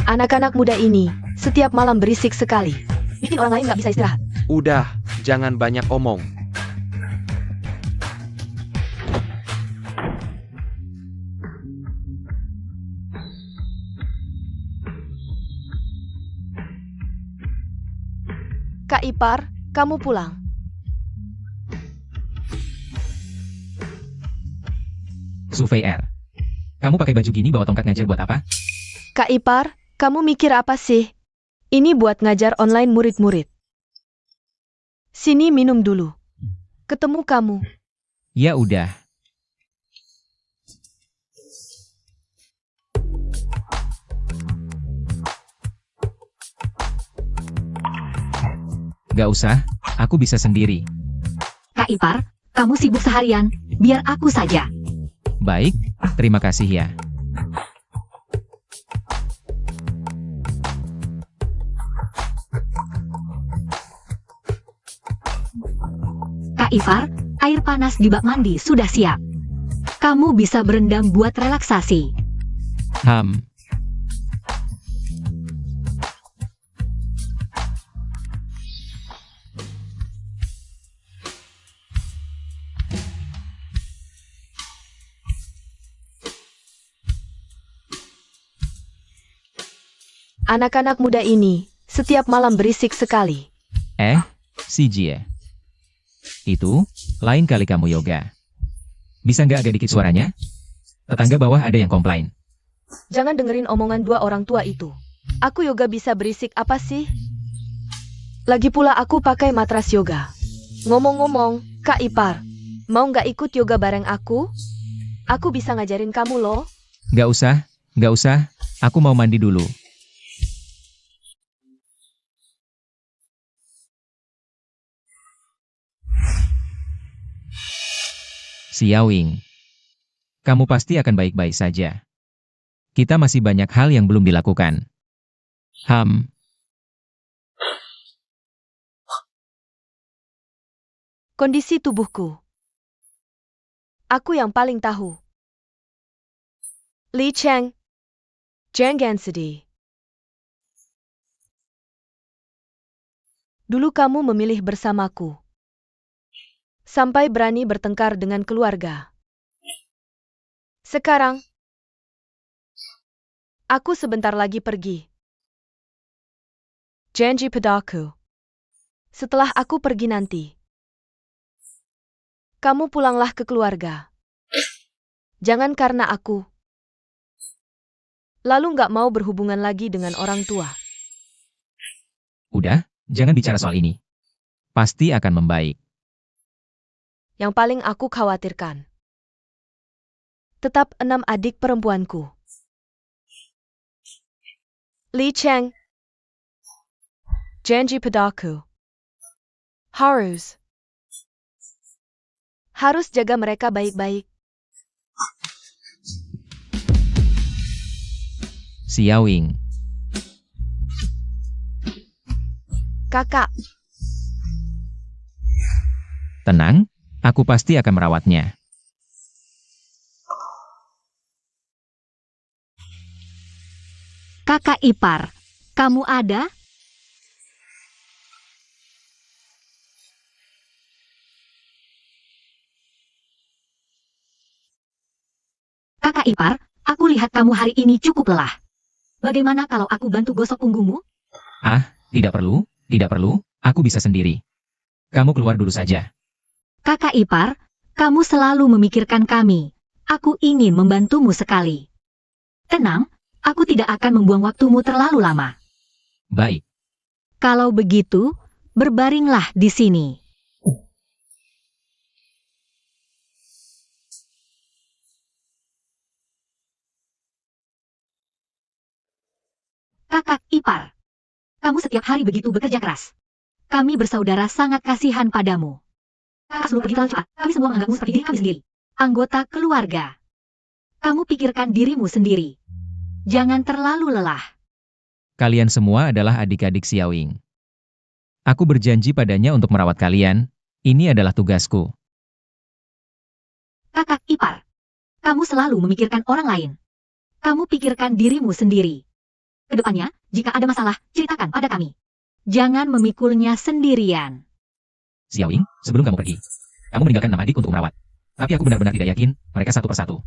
Anak-anak muda ini, setiap malam berisik sekali. Bikin orang lain nggak bisa istirahat. Udah, jangan banyak omong. Kak Ipar, kamu pulang. Zufair, kamu pakai baju gini bawa tongkat ngajar buat apa? Kak Ipar, kamu mikir apa sih? Ini buat ngajar online murid-murid. Sini minum dulu. Ketemu kamu. Ya udah. Gak usah, aku bisa sendiri. Kak Ipar, kamu sibuk seharian, biar aku saja. Baik, terima kasih ya. Kak Ipar, air panas di bak mandi sudah siap. Kamu bisa berendam buat relaksasi. Ham, Anak-anak muda ini, setiap malam berisik sekali. si Jie. Itu, lain kali kamu yoga. Bisa nggak agak dikit suaranya? Tetangga bawah ada yang komplain. Jangan dengerin omongan dua orang tua itu. Aku yoga bisa berisik apa sih? Lagi pula aku pakai matras yoga. Ngomong-ngomong, Kak Ipar, mau nggak ikut yoga bareng aku? Aku bisa ngajarin kamu loh. Nggak usah, aku mau mandi dulu. Xiaowing, kamu pasti akan baik-baik saja. Kita masih banyak hal yang belum dilakukan. Kondisi tubuhku. Aku yang paling tahu. Li Cheng. Jangan sedih. Dulu kamu memilih bersamaku. Sampai berani bertengkar dengan keluarga. Sekarang, aku sebentar lagi pergi. Janji padaku. Setelah aku pergi nanti, kamu pulanglah ke keluarga. Jangan karena aku. Lalu nggak mau berhubungan lagi dengan orang tua. Udah, jangan bicara soal ini. Pasti akan membaik. Yang paling aku khawatirkan. Tetap 6 adik perempuanku. Li Cheng. Janji padaku. Harus jaga mereka baik-baik. Xiaowing, Kakak, tenang, aku pasti akan merawatnya. Kakak Ipar, kamu ada? Kakak Ipar, aku lihat kamu hari ini cukup lelah. Bagaimana kalau aku bantu gosok punggungmu? Tidak perlu, aku bisa sendiri. Kamu keluar dulu saja. Kakak Ipar, kamu selalu memikirkan kami. Aku ingin membantumu sekali. Tenang, aku tidak akan membuang waktumu terlalu lama. Baik, Kalau begitu, berbaringlah di sini. Kakak Ipar, kamu setiap hari begitu bekerja keras. Kami bersaudara sangat kasihan padamu. Kakak suruh pergi terlalu cepat, kami semua menganggapmu seperti diri kami sendiri. Anggota keluarga. Kamu pikirkan dirimu sendiri. Jangan terlalu lelah. kalian semua adalah adik-adik Xiaowing. Aku berjanji padanya untuk merawat kalian. Ini adalah tugasku. Kakak Ipar, kamu selalu memikirkan orang lain. Kamu pikirkan dirimu sendiri. Kedepannya, jika ada masalah, ceritakan pada kami. Jangan memikulnya sendirian. Xiaoying, sebelum kamu pergi, kamu meninggalkan 6 adik untuk merawat. Tapi aku benar-benar tidak yakin mereka satu persatu.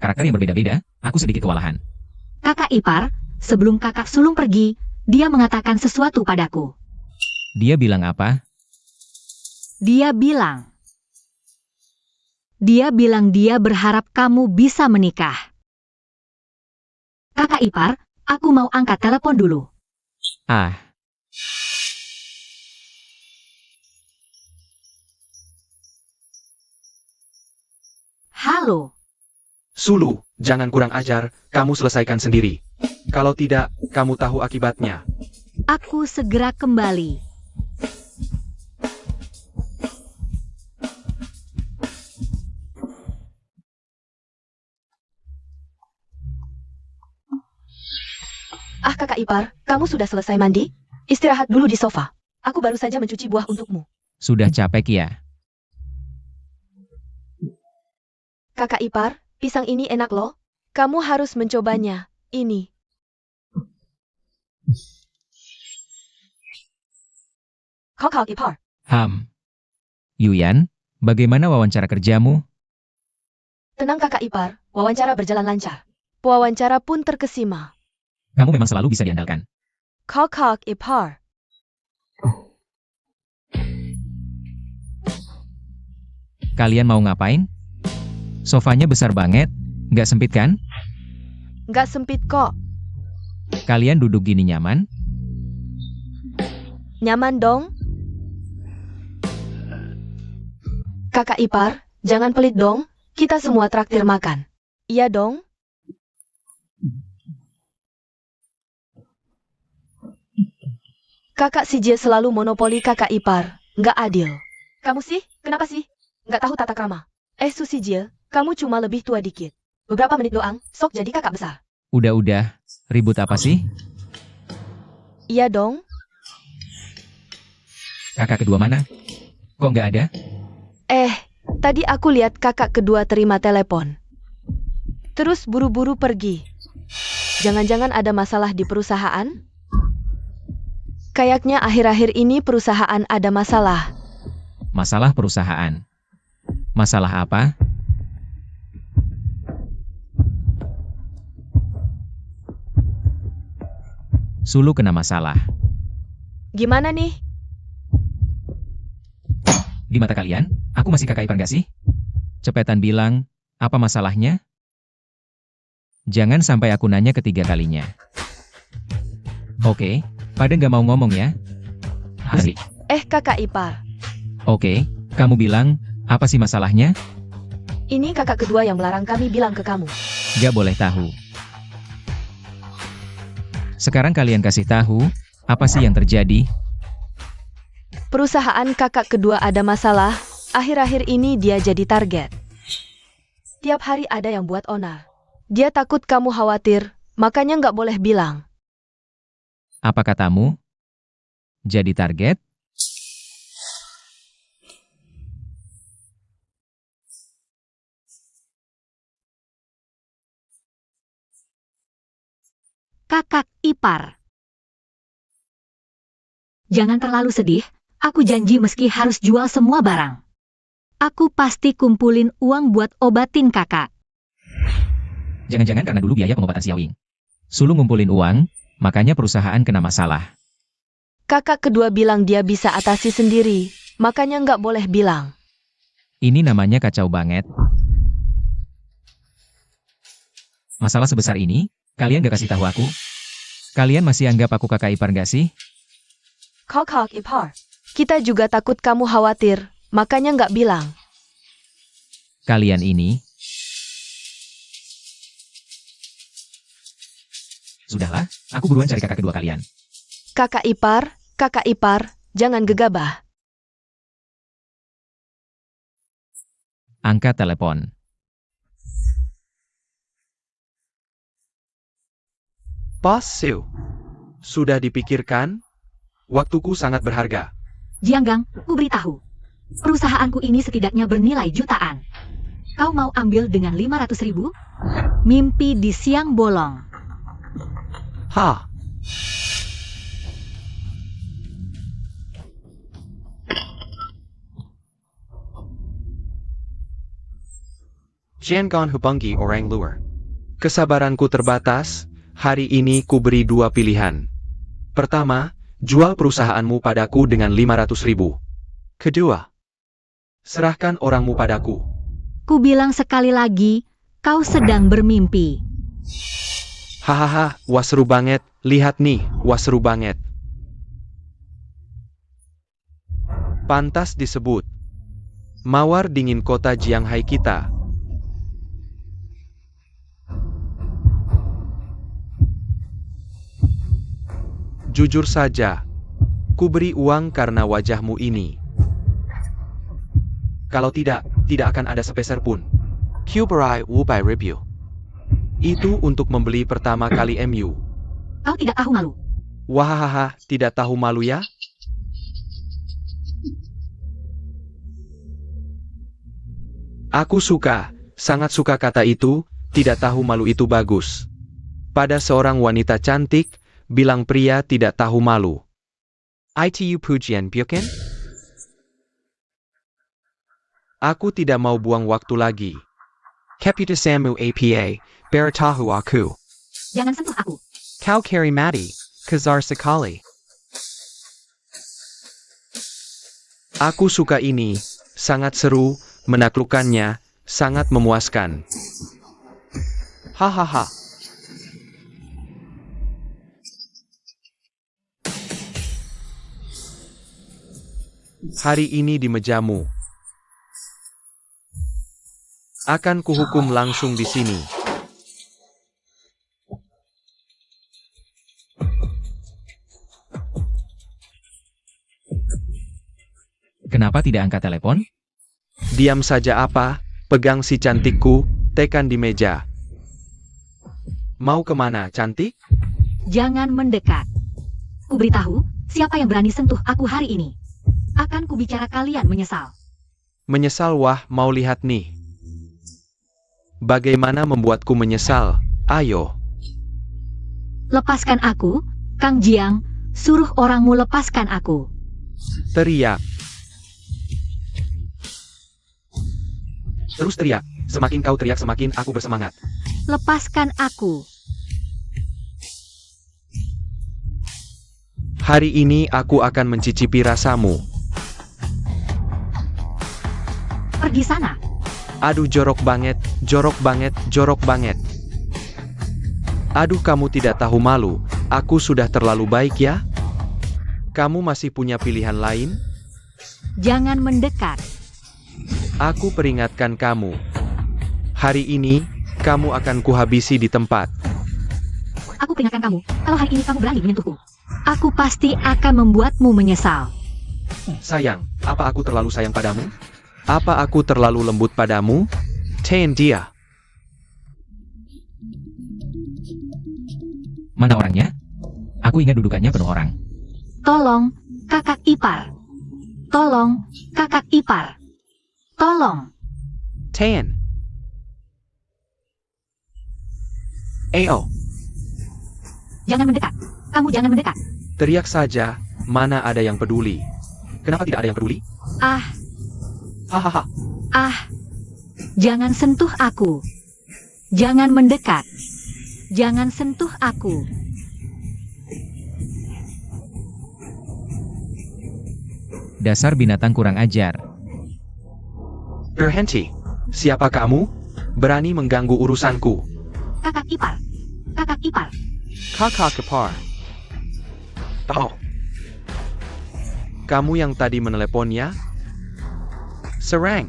Karakter yang berbeda-beda, aku sedikit kewalahan. Kakak ipar, sebelum kakak sulung pergi, dia mengatakan sesuatu padaku. Dia bilang apa? Dia bilang dia berharap kamu bisa menikah. Kakak ipar, aku mau angkat telepon dulu. Ah, Halo, Sulu, jangan kurang ajar, kamu selesaikan sendiri. Kalau tidak, kamu tahu akibatnya. aku segera kembali. Ah kakak ipar, kamu sudah selesai mandi? Istirahat dulu di sofa. Aku baru saja mencuci buah untukmu. sudah capek ya. Kakak ipar, pisang ini enak loh. Kamu harus mencobanya. Ini. Kakak ipar. Yuyan, bagaimana wawancara kerjamu? Tenang kakak ipar, wawancara berjalan lancar. Wawancara pun terkesima. Kamu memang selalu bisa diandalkan. Kakak ipar. Kalian mau ngapain? Sofanya besar banget, nggak sempit kan? Nggak sempit kok. Kalian duduk gini nyaman? Nyaman dong? Kakak ipar, jangan pelit dong. Kita semua traktir makan. Iya dong? Kakak si Jie selalu monopoli kakak ipar. Nggak adil. Kamu sih? Kenapa sih? Nggak tahu tata krama. Su si Jie, kamu cuma lebih tua dikit. Beberapa menit doang, sok jadi kakak besar. Udah, ribut apa sih? Iya dong? Kakak kedua mana? Kok nggak ada? Tadi aku lihat kakak kedua terima telepon. Terus buru-buru pergi. Jangan-jangan ada masalah di perusahaan? Kayaknya akhir-akhir ini perusahaan ada masalah. Masalah perusahaan. Masalah apa? Sulu kena masalah. Gimana nih? Di mata kalian, aku masih kakak ipar nggak sih? Cepetan bilang, apa masalahnya? Jangan sampai aku nanya ketiga kalinya. Oke, pada nggak mau ngomong ya? Asik. Kakak ipar. Oke, kamu bilang, apa sih masalahnya? Ini kakak kedua yang melarang kami bilang ke kamu. Gak boleh tahu. Sekarang kalian kasih tahu, apa sih yang terjadi? Perusahaan kakak kedua ada masalah. Akhir-akhir ini dia jadi target. Tiap hari ada yang buat onar. Dia takut kamu khawatir, makanya nggak boleh bilang. Apa katamu? Jadi target? Kakak ipar. Jangan terlalu sedih, aku janji meski harus jual semua barang. Aku pasti kumpulin uang buat obatin kakak. Jangan-jangan karena dulu biaya pengobatan Xiaoying. Sulu ngumpulin uang, makanya perusahaan kena masalah. Kakak kedua bilang dia bisa atasi sendiri, makanya nggak boleh bilang. Ini namanya kacau banget. Masalah sebesar ini, kalian gak kasih tahu aku? Kalian masih anggap aku kakak ipar gak sih? Kakak ipar. Kita juga takut kamu khawatir, makanya nggak bilang. Kalian ini... Sudahlah, aku buruan cari kakak kedua kalian. Kakak ipar, jangan gegabah. Angkat telepon. Pas, Seu. Sudah dipikirkan? Waktuku sangat berharga. Jianggang, ku beritahu. Perusahaanku ini setidaknya bernilai jutaan. Kau mau ambil dengan 500.000? Mimpi di siang bolong. Jangan hubungi orang luar. Kesabaranku terbatas, hari ini ku beri dua pilihan. Pertama, jual perusahaanmu padaku dengan 500.000. Kedua, serahkan orangmu padaku. Ku bilang sekali lagi, kau sedang bermimpi. Hahaha, wah seru banget, lihat nih, wah seru banget. Pantas disebut mawar dingin kota Jianghai kita. Jujur saja, ku beri uang karena wajahmu ini. Kalau tidak akan ada sepeser pun. Ku beri 500.000. Itu untuk membeli pertama kali MU. Kau tidak tahu malu. Wahahaha, tidak tahu malu ya? Aku suka, sangat suka kata itu, tidak tahu malu itu bagus. Pada seorang wanita cantik, bilang pria tidak tahu malu. Itu pujian bukan? Aku tidak mau buang waktu lagi. Keputusanmu samu apa, beritahu aku. Jangan sentuh aku. Kau kari mati, kasar sekali. Aku suka ini, sangat seru, menaklukkannya, sangat memuaskan. Hahaha. Hari ini di mejamu. Akan kuhukum langsung di sini. Kenapa tidak angkat telepon? Diam saja apa, pegang si cantikku, tekan di meja. Mau kemana, cantik? Jangan mendekat. Ku beritahu, siapa yang berani sentuh aku hari ini. Akan kubicara kalian menyesal. Menyesal wah, mau lihat nih. Bagaimana membuatku menyesal? Ayo. Lepaskan aku, Kang Jiang, suruh orangmu lepaskan aku. Teriak. Terus teriak. Semakin kau teriak semakin aku bersemangat. Lepaskan aku. Hari ini aku akan mencicipi rasamu. Pergi sana. Aduh jorok banget, jorok banget, jorok banget. Aduh kamu tidak tahu malu, aku sudah terlalu baik ya? Kamu masih punya pilihan lain? Jangan mendekat. Aku peringatkan kamu. Hari ini, kamu akan kuhabisi di tempat. Aku peringatkan kamu, kalau hari ini kamu berani menyentuhku, aku pasti akan membuatmu menyesal. Sayang, apa aku terlalu sayang padamu? Apa aku terlalu lembut padamu? Tahan dia. Mana orangnya? Aku ingat dudukannya penuh orang. Tolong, kakak ipar. Tolong, kakak ipar. Tolong. Tahan. Ayo, Jangan mendekat. Kamu jangan mendekat. teriak saja, mana ada yang peduli. Kenapa tidak ada yang peduli? Ah, Hahaha. ah. Jangan sentuh aku. Jangan mendekat. Jangan sentuh aku. Dasar binatang kurang ajar. Berhenti. Siapa kamu? Berani mengganggu urusanku. Kakak ipar. Kakak ipar. Kakak kepar. Oh. Kamu yang tadi meneleponnya? Serang.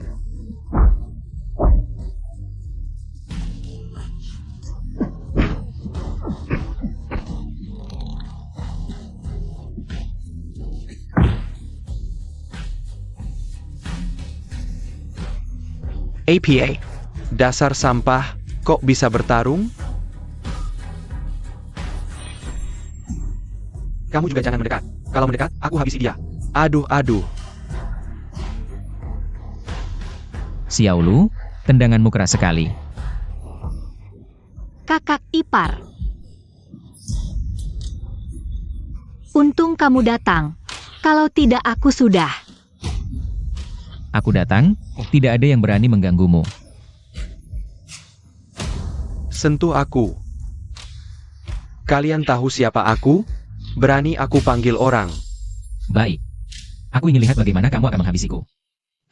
APA. Dasar sampah, kok bisa bertarung? Kamu juga jangan mendekat. Kalau mendekat, aku habisi dia. Aduh, aduh. Xiaolu, tendanganmu keras sekali. Kakak ipar. untung kamu datang. Kalau tidak aku sudah. Aku datang, tidak ada yang berani mengganggumu. Sentuh aku. Kalian tahu siapa aku? Berani aku panggil orang. Baik. Aku ingin lihat bagaimana kamu akan menghabisiku.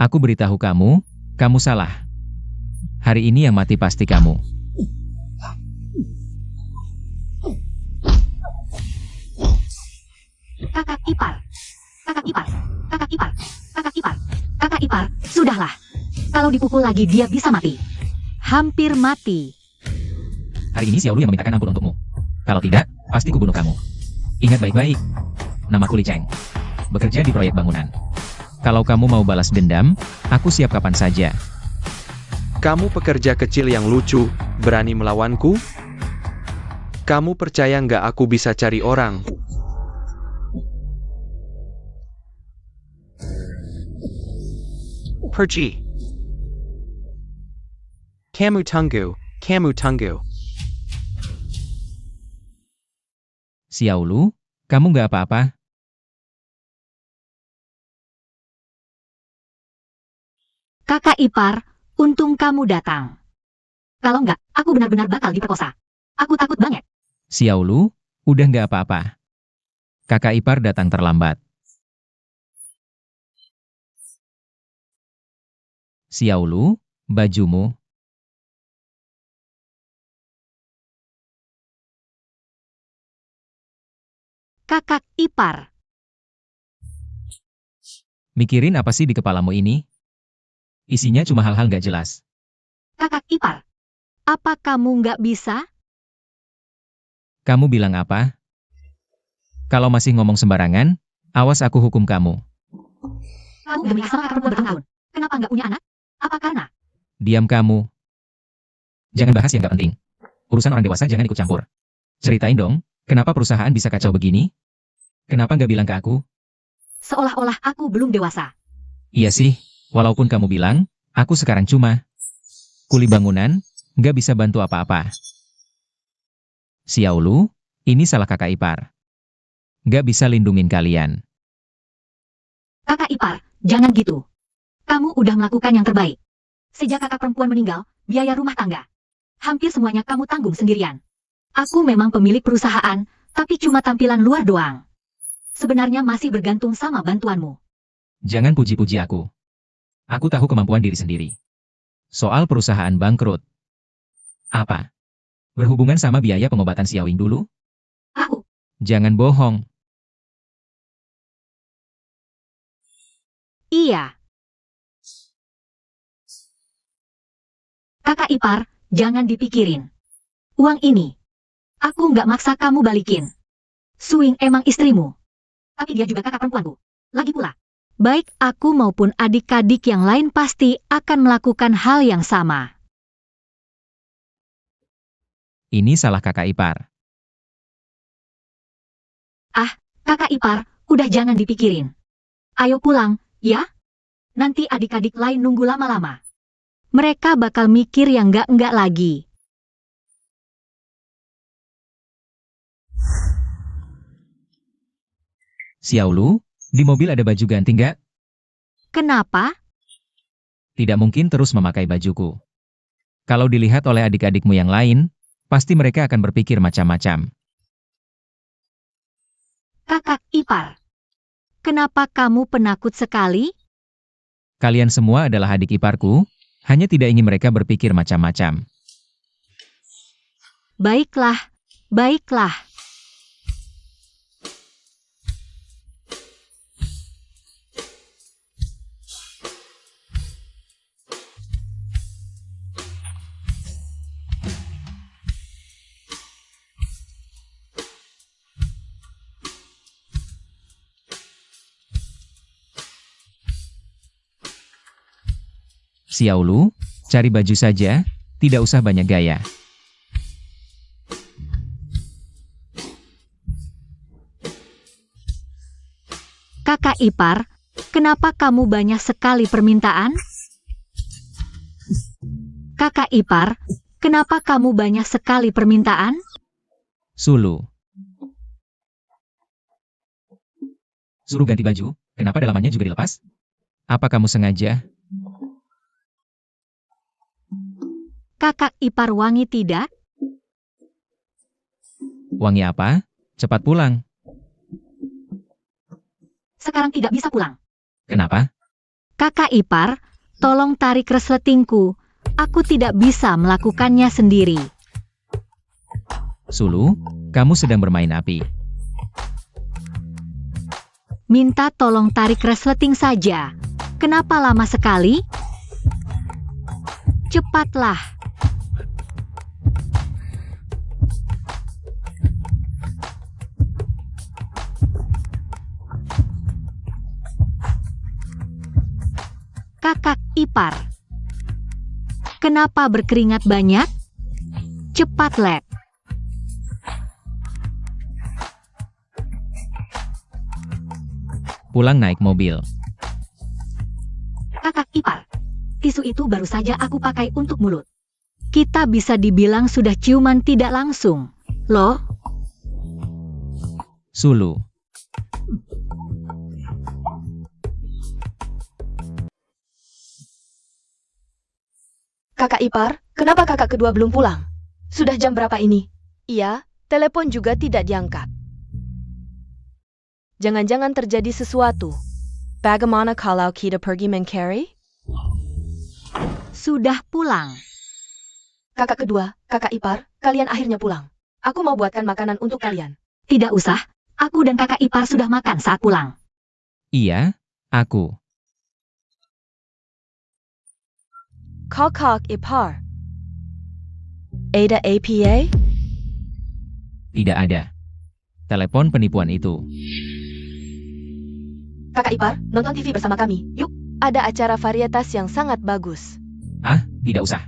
Aku beritahu kamu, kamu salah. Hari ini yang mati pasti kamu. Kakak ipar. Kakak ipar. Kakak ipar. Kakak ipar. Kakak ipar, sudahlah. Kalau dipukul lagi dia bisa mati. Hampir mati. Hari ini Xiaolu yang memintakan ampun untukmu. Kalau tidak, pasti kubunuh kamu. Ingat baik-baik. Namaku Li Cheng. Bekerja di proyek bangunan. Kalau kamu mau balas dendam, aku siap kapan saja. Kamu pekerja kecil yang lucu, berani melawanku? Kamu percaya nggak aku bisa cari orang? Pergi. Kamu tunggu, kamu tunggu. Xiaolu, kamu nggak apa-apa? Kakak ipar, untung kamu datang. Kalau enggak, aku benar-benar bakal diperkosa. Aku takut banget. Xiaolu, udah nggak apa-apa. Kakak ipar datang terlambat. Xiaolu, bajumu. Kakak ipar. Mikirin apa sih di kepalamu ini? Isinya cuma hal-hal nggak jelas. Kakak ipar. Apa kamu nggak bisa? Kamu bilang apa? Kalau masih ngomong sembarangan, awas aku hukum kamu. Kamu udah menikah sama kakak perempuan bertahun-tahun. Kenapa nggak punya anak? Apa karena? Diam kamu. Jangan bahas yang nggak penting. Urusan orang dewasa jangan ikut campur. Ceritain dong, kenapa perusahaan bisa kacau begini? Kenapa nggak bilang ke aku? Seolah-olah aku belum dewasa. Iya sih, walaupun kamu bilang, aku sekarang cuma kuli bangunan, nggak bisa bantu apa-apa. Xiaolu, ini salah kakak ipar. Nggak bisa lindungin kalian. Kakak ipar, jangan gitu. Kamu udah melakukan yang terbaik. Sejak kakak perempuan meninggal, biaya rumah tangga. Hampir semuanya kamu tanggung sendirian. Aku memang pemilik perusahaan, tapi cuma tampilan luar doang. Sebenarnya masih bergantung sama bantuanmu. Jangan puji-puji aku. Aku tahu kemampuan diri sendiri. Soal perusahaan bangkrut. Apa? Berhubungan sama biaya pengobatan Xiaowing dulu? Aku, Jangan bohong. iya. Kakak ipar, jangan dipikirin. Uang ini, aku nggak maksa kamu balikin. Suing emang istrimu. Tapi dia juga kakak perempuanku. Lagi pula, baik aku maupun adik-adik yang lain pasti akan melakukan hal yang sama. Ini salah kakak ipar. Kakak ipar, udah jangan dipikirin. Ayo pulang, ya? Nanti adik-adik lain nunggu lama-lama. Mereka bakal mikir yang enggak lagi. Xiaolu, di mobil ada baju ganti nggak? Kenapa? Tidak mungkin terus memakai bajuku. Kalau dilihat oleh adik-adikmu yang lain, pasti mereka akan berpikir macam-macam. Kakak ipar. Kenapa kamu penakut sekali? Kalian semua adalah adik iparku, hanya tidak ingin mereka berpikir macam-macam. Baiklah, baiklah. Xiaolu, cari baju saja, tidak usah banyak gaya. Kakak ipar, kenapa kamu banyak sekali permintaan? Kakak ipar, kenapa kamu banyak sekali permintaan? Sulu. Suruh ganti baju, kenapa dalamannya juga dilepas? Apa kamu sengaja? Kakak ipar wangi tidak? Wangi apa? Cepat pulang. Sekarang tidak bisa pulang. Kenapa? Kakak ipar, tolong tarik resletingku. Aku tidak bisa melakukannya sendiri. Sulu, kamu sedang bermain api. Minta tolong tarik resleting saja. Kenapa lama sekali? Cepatlah. Kakak ipar. Kenapa berkeringat banyak? Cepat, Lek. Pulang naik mobil. Kakak ipar. Tisu itu baru saja aku pakai untuk mulut. Kita bisa dibilang sudah ciuman tidak langsung. Loh, Sulu, Kakak ipar, kenapa kakak kedua belum pulang? Sudah jam berapa ini? Iya, telepon juga tidak diangkat. Jangan-jangan terjadi sesuatu. Bagaimana kalau kita pergi mencari? sudah pulang. Kakak kedua, kakak ipar, kalian akhirnya pulang. Aku mau buatkan makanan untuk kalian. Tidak usah, aku dan kakak ipar sudah makan saat pulang. iya, aku. Kakak ipar. Ada APA? Tidak ada. Telepon penipuan itu. Kakak ipar, nonton TV bersama kami. Yuk, ada acara varietas yang sangat bagus. Ah, tidak usah.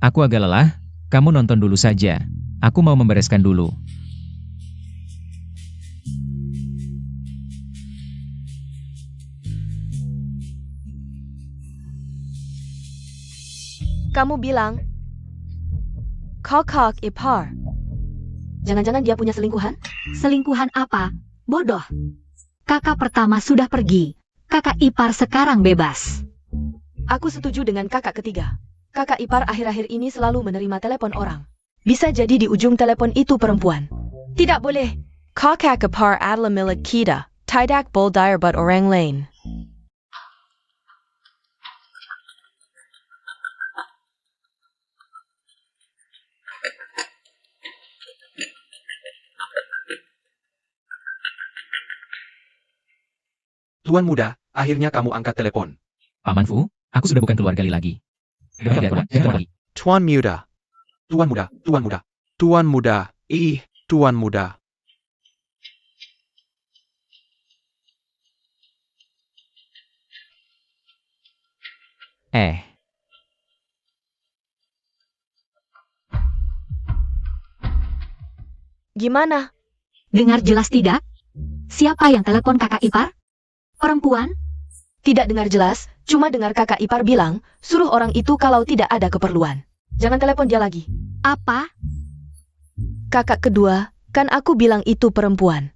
Aku agak lelah, kamu nonton dulu saja. Aku mau membereskan dulu. Kamu bilang, kakak ipar. Jangan-jangan dia punya selingkuhan? Selingkuhan apa? Bodoh. Kakak pertama sudah pergi. Kakak ipar sekarang bebas. Aku setuju dengan kakak ketiga. Kakak ipar akhir-akhir ini selalu menerima telepon orang. Bisa jadi di ujung telepon itu perempuan. Tidak boleh. Kakak ipar adalah milik kita. Tidak boleh buat orang lain. Tuan muda, akhirnya kamu angkat telepon. Paman Fu, aku sudah bukan keluarga Li lagi. Jangan lagi. Tuan muda. Tuan muda, tuan muda. Tuan muda, tuan muda. Gimana? Dengar jelas tidak? Siapa yang telepon kakak ipar? Perempuan? Tidak dengar jelas, cuma dengar kakak ipar bilang, suruh orang itu kalau tidak ada keperluan. Jangan telepon dia lagi. Apa? Kakak kedua, kan aku bilang itu perempuan.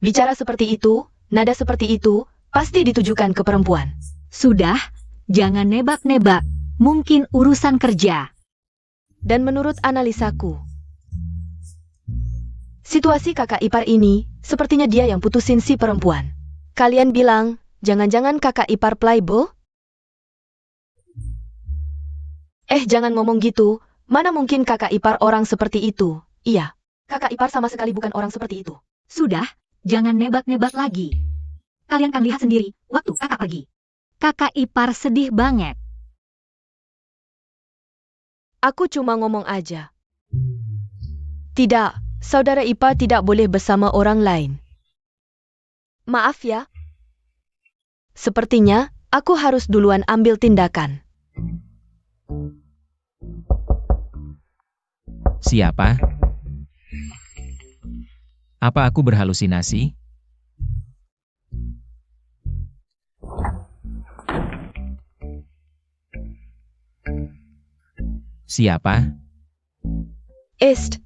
Bicara seperti itu, nada seperti itu, pasti ditujukan ke perempuan. Sudah, jangan nebak-nebak. Mungkin urusan kerja. Dan menurut analisaku, situasi kakak ipar ini, sepertinya dia yang putusin si perempuan. Kalian bilang, jangan-jangan kakak ipar playboy? Jangan ngomong gitu. Mana mungkin kakak ipar orang seperti itu? Iya, kakak ipar sama sekali bukan orang seperti itu. Sudah, jangan nebak-nebak lagi. Kalian kan lihat sendiri, waktu kakak pergi. Kakak ipar sedih banget. Aku cuma ngomong aja. Tidak, saudara ipar tidak boleh bersama orang lain. Maaf ya. Sepertinya, aku harus duluan ambil tindakan. Siapa? Apa aku berhalusinasi? Siapa?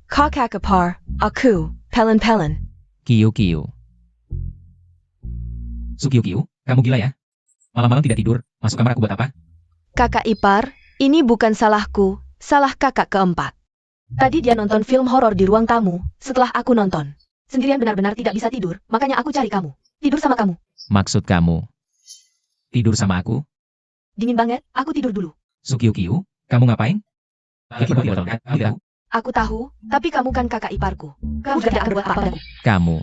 Kakak ipar, aku, Pelen. Kiu. Sukyukiu, kamu gila ya? Malam-malam tidak tidur, masuk kamar aku buat apa? Kakak ipar, ini bukan salahku, salah kakak keempat. Tadi dia nonton film horor di ruang tamu, setelah aku nonton. Sendirian benar-benar tidak bisa tidur, makanya aku cari kamu. Tidur sama kamu. Maksud kamu? Tidur sama aku? Dingin banget, aku tidur dulu. Sukyukiu, kamu ngapain? Lagi buat botol, kamu tahu? Aku tahu, tapi kamu kan kakak iparku. Kamu juga tidak akan buat apa-apa. Kamu.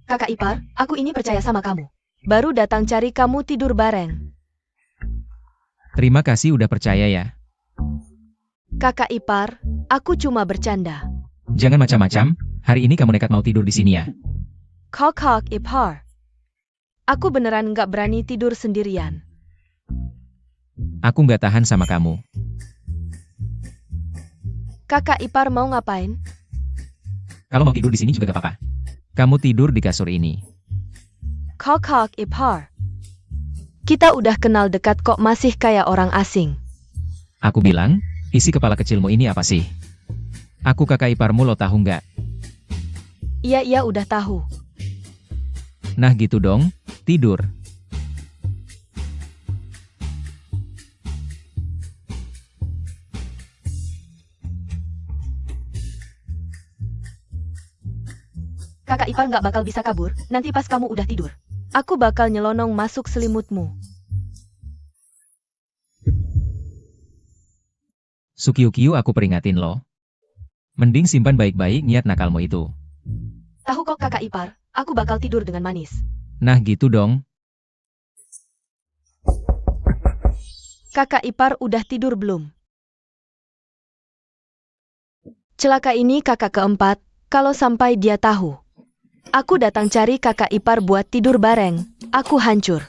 Kakak ipar, aku ini percaya sama kamu. Baru datang cari kamu tidur bareng. Terima kasih udah percaya ya. Kakak ipar, aku cuma bercanda. Jangan macam-macam, hari ini kamu nekat mau tidur di sini ya. Kakak ipar. Aku beneran nggak berani tidur sendirian. Aku nggak tahan sama kamu. Kakak ipar mau ngapain? Kalau mau tidur di sini juga gak apa-apa. Kamu tidur di kasur ini. Kakak ipar. Kita udah kenal dekat kok masih kayak orang asing. Aku bilang, isi kepala kecilmu ini apa sih? Aku kakak iparmu lo tahu nggak? Iya udah tahu. Nah gitu dong, tidur. Kakak ipar nggak bakal bisa kabur, nanti pas kamu udah tidur. Aku bakal nyelonong masuk selimutmu. Sukyukiu aku peringatin lo. Mending simpan baik-baik niat nakalmu itu. Tahu kok kakak ipar, aku bakal tidur dengan manis. Nah gitu dong. Kakak ipar udah tidur belum? Celaka ini kakak keempat, kalau sampai dia tahu. Aku datang cari kakak ipar buat tidur bareng, aku hancur.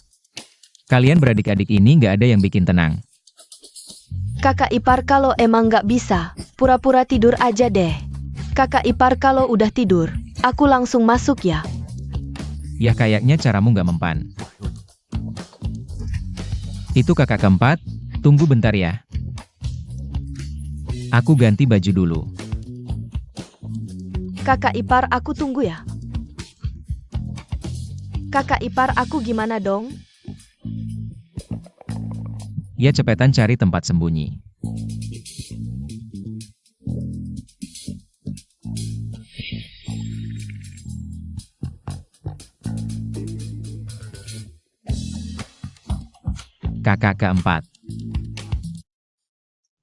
Kalian beradik-adik ini nggak ada yang bikin tenang. Kakak ipar kalau emang nggak bisa, pura-pura tidur aja deh. Kakak ipar kalau udah tidur, aku langsung masuk ya. Ya kayaknya caramu nggak mempan. Itu kakak keempat, tunggu bentar ya. Aku ganti baju dulu. Kakak ipar aku tunggu ya. Kakak ipar aku gimana dong? Ya cepetan cari tempat sembunyi. Kakak keempat.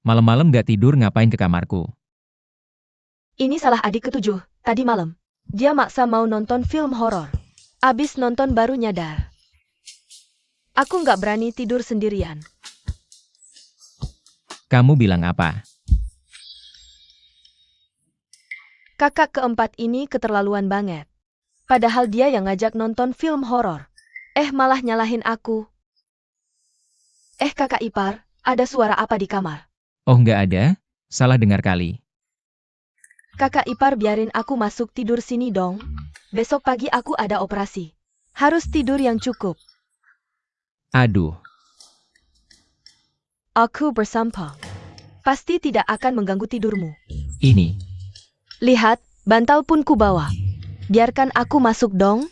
Malam-malam gak tidur ngapain ke kamarku? Ini salah adik ketujuh, tadi malam. Dia maksa mau nonton film horor. Abis nonton baru nyadar. Aku nggak berani tidur sendirian. Kamu bilang apa? Kakak keempat ini keterlaluan banget. Padahal dia yang ngajak nonton film horor. Malah nyalahin aku. Kakak ipar, ada suara apa di kamar? Oh nggak ada? Salah dengar kali. Kakak ipar biarin aku masuk tidur sini dong. Besok pagi aku ada operasi. Harus tidur yang cukup. Aduh, Aku bersampah. Pasti tidak akan mengganggu tidurmu. ini. Lihat, bantal pun ku bawa. Biarkan aku masuk dong.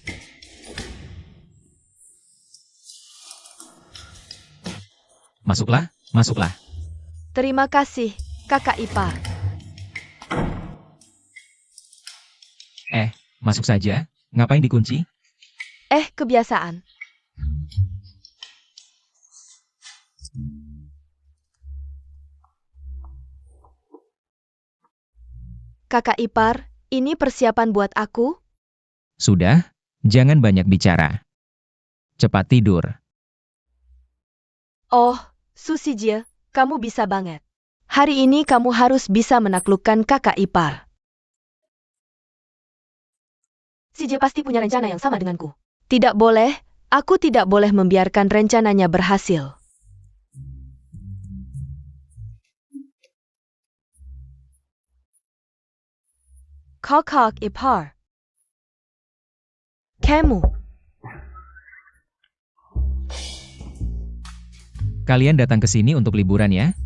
Masuklah, masuklah. Terima kasih, kakak ipar. Masuk saja. Ngapain dikunci? Kebiasaan. Kakak ipar, ini persiapan buat aku? Sudah, jangan banyak bicara. Cepat tidur. Oh, Susijie, kamu bisa banget. Hari ini kamu harus bisa menaklukkan kakak ipar. Sijie pasti punya rencana yang sama denganku. Tidak boleh, aku tidak boleh membiarkan rencananya berhasil. Kakak ipar. Kamu. Kalian datang ke sini untuk liburan ya?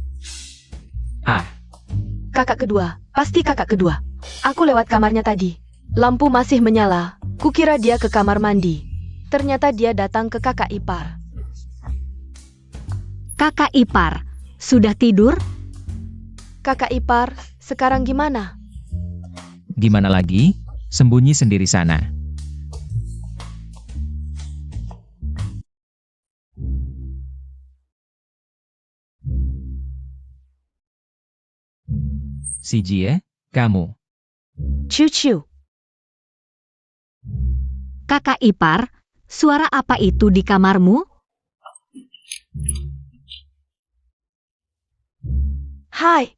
Kakak kedua, pasti kakak kedua. Aku lewat kamarnya tadi. Lampu masih menyala, Kukira dia ke kamar mandi. Ternyata dia datang ke kakak ipar. Kakak ipar, sudah tidur? Kakak ipar, sekarang gimana? Gimana lagi? Sembunyi sendiri sana. Si Jie, kamu. Ciu-ciu. Kakak ipar, suara apa itu di kamarmu? Hai.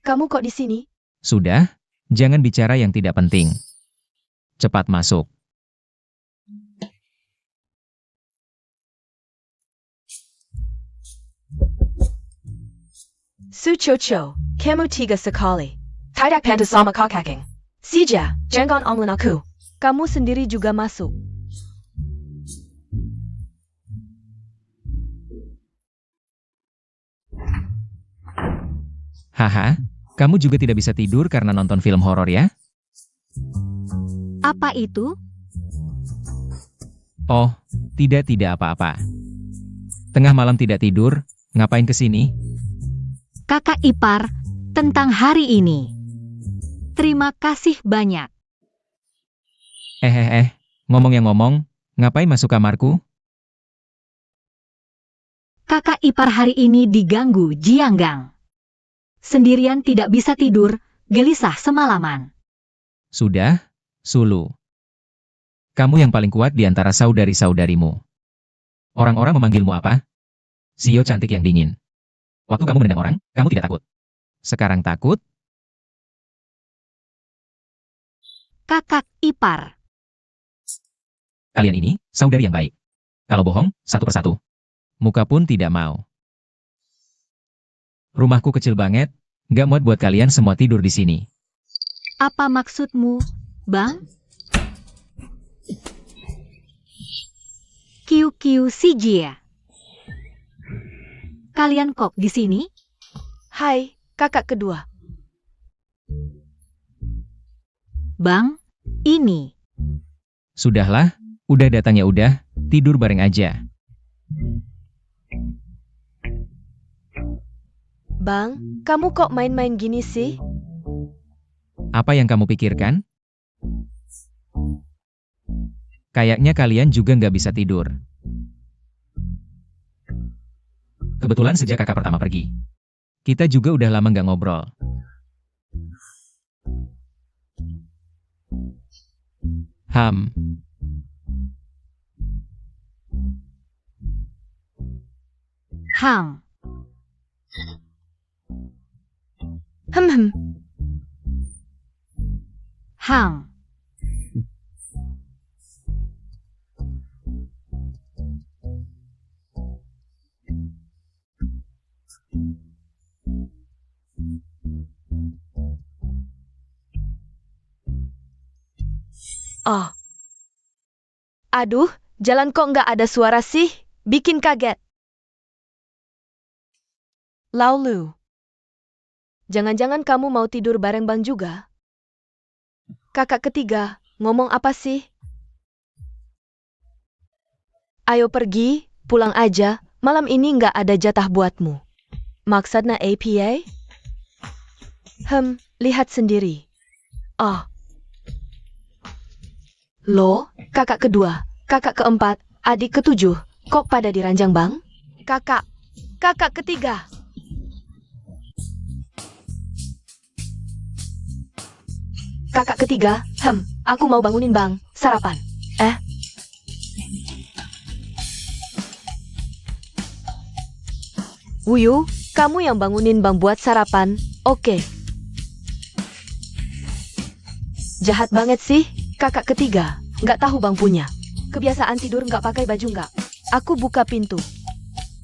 Kamu kok di sini? Sudah, jangan bicara yang tidak penting. Cepat masuk. Su Cho, kamu tiga sekali. Tidak pantas sama kakak. Sija, jangan omlin aku. Kamu sendiri juga masuk. Haha, kamu juga tidak bisa tidur karena nonton film horor ya? Apa itu? Oh, tidak apa-apa. Tengah malam tidak tidur, ngapain kesini? Kakak ipar, tentang hari ini. Terima kasih banyak. Ngomong yang ngomong, ngapain masuk kamarku? Kakak ipar hari ini diganggu Jianggang. Sendirian tidak bisa tidur, gelisah semalaman. Sudah, Sulu. Kamu yang paling kuat di antara saudari-saudarimu. Orang-orang memanggilmu apa? Sio cantik yang dingin. Waktu kamu menendang orang, kamu tidak takut. Sekarang takut? Kakak ipar. Kalian ini, saudari yang baik. Kalau bohong, satu persatu. Muka pun tidak mau. Rumahku kecil banget, gak muat buat kalian semua tidur di sini. Apa maksudmu, Bang? Kiu si Jie. Kalian kok di sini? Hai, kakak kedua. Bang, ini. Sudahlah, udah datangnya udah, tidur bareng aja. Bang, kamu kok main-main gini sih? Apa yang kamu pikirkan? Kayaknya kalian juga nggak bisa tidur. Kebetulan sejak kakak pertama pergi. Kita juga udah lama nggak ngobrol. Ham. Hang. Hem. Hang. Oh. Aduh, jalan kok nggak ada suara sih? Bikin kaget. Laulu. Jangan-jangan kamu mau tidur bareng Bang juga? Kakak ketiga, ngomong apa sih? Ayo pergi, pulang aja, malam ini nggak ada jatah buatmu. Maksudnya APA? Lihat sendiri. Oh. Loh, kakak kedua, kakak keempat, adik ketujuh, kok pada diranjang Bang? Kakak ketiga. Kakak ketiga, aku mau bangunin Bang, sarapan. Wuyu, kamu yang bangunin Bang buat sarapan, oke. Jahat banget sih, kakak ketiga, nggak tahu Bang punya. Kebiasaan tidur nggak pakai baju nggak. Aku buka pintu.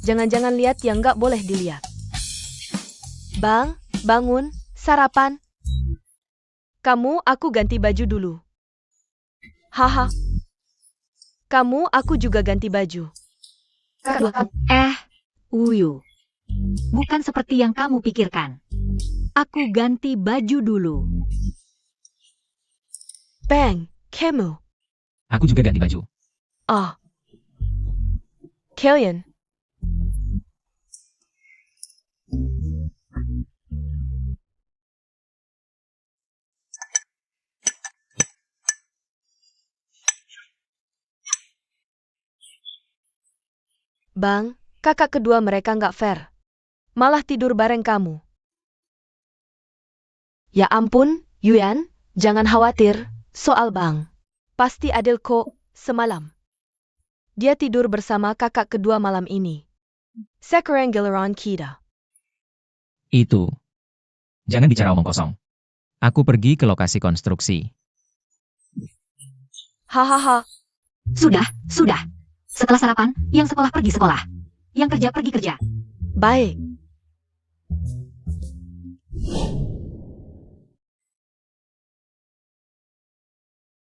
Jangan-jangan lihat yang nggak boleh dilihat. Bang, bangun, sarapan. Kamu, aku ganti baju dulu. Haha. Kamu, aku juga ganti baju. Uyu. Bukan seperti yang kamu pikirkan. Aku ganti baju dulu. Bang, kamu. Aku juga ganti baju. Ah. Kalian. Bang, kakak kedua mereka nggak fair. Malah tidur bareng kamu. Ya ampun, Yuan, jangan khawatir soal Bang. Pasti adil kok semalam. Dia tidur bersama kakak kedua malam ini. Sekarang giliran kita. Itu. Jangan bicara omong kosong. Aku pergi ke lokasi konstruksi. Hahaha. Sudah, sudah. Setelah sarapan, yang sekolah pergi sekolah. Yang kerja pergi kerja. Baik.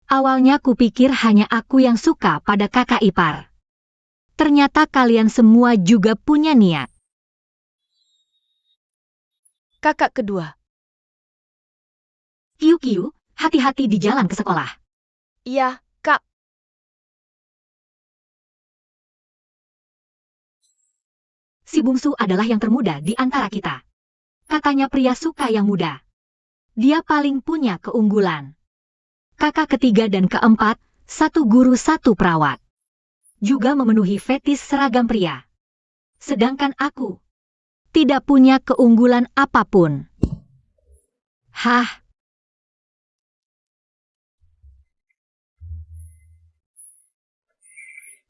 Awalnya kupikir hanya aku yang suka pada kakak ipar. Ternyata kalian semua juga punya niat. Kakak kedua. Kiu-kiu, hati-hati di jalan ke sekolah. Iya, Kak. Si bungsu adalah yang termuda di antara kita. Katanya pria suka yang muda. Dia paling punya keunggulan. Kakak ketiga dan keempat, satu guru satu perawat. Juga memenuhi fetis seragam pria. Sedangkan aku tidak punya keunggulan apapun. Hah?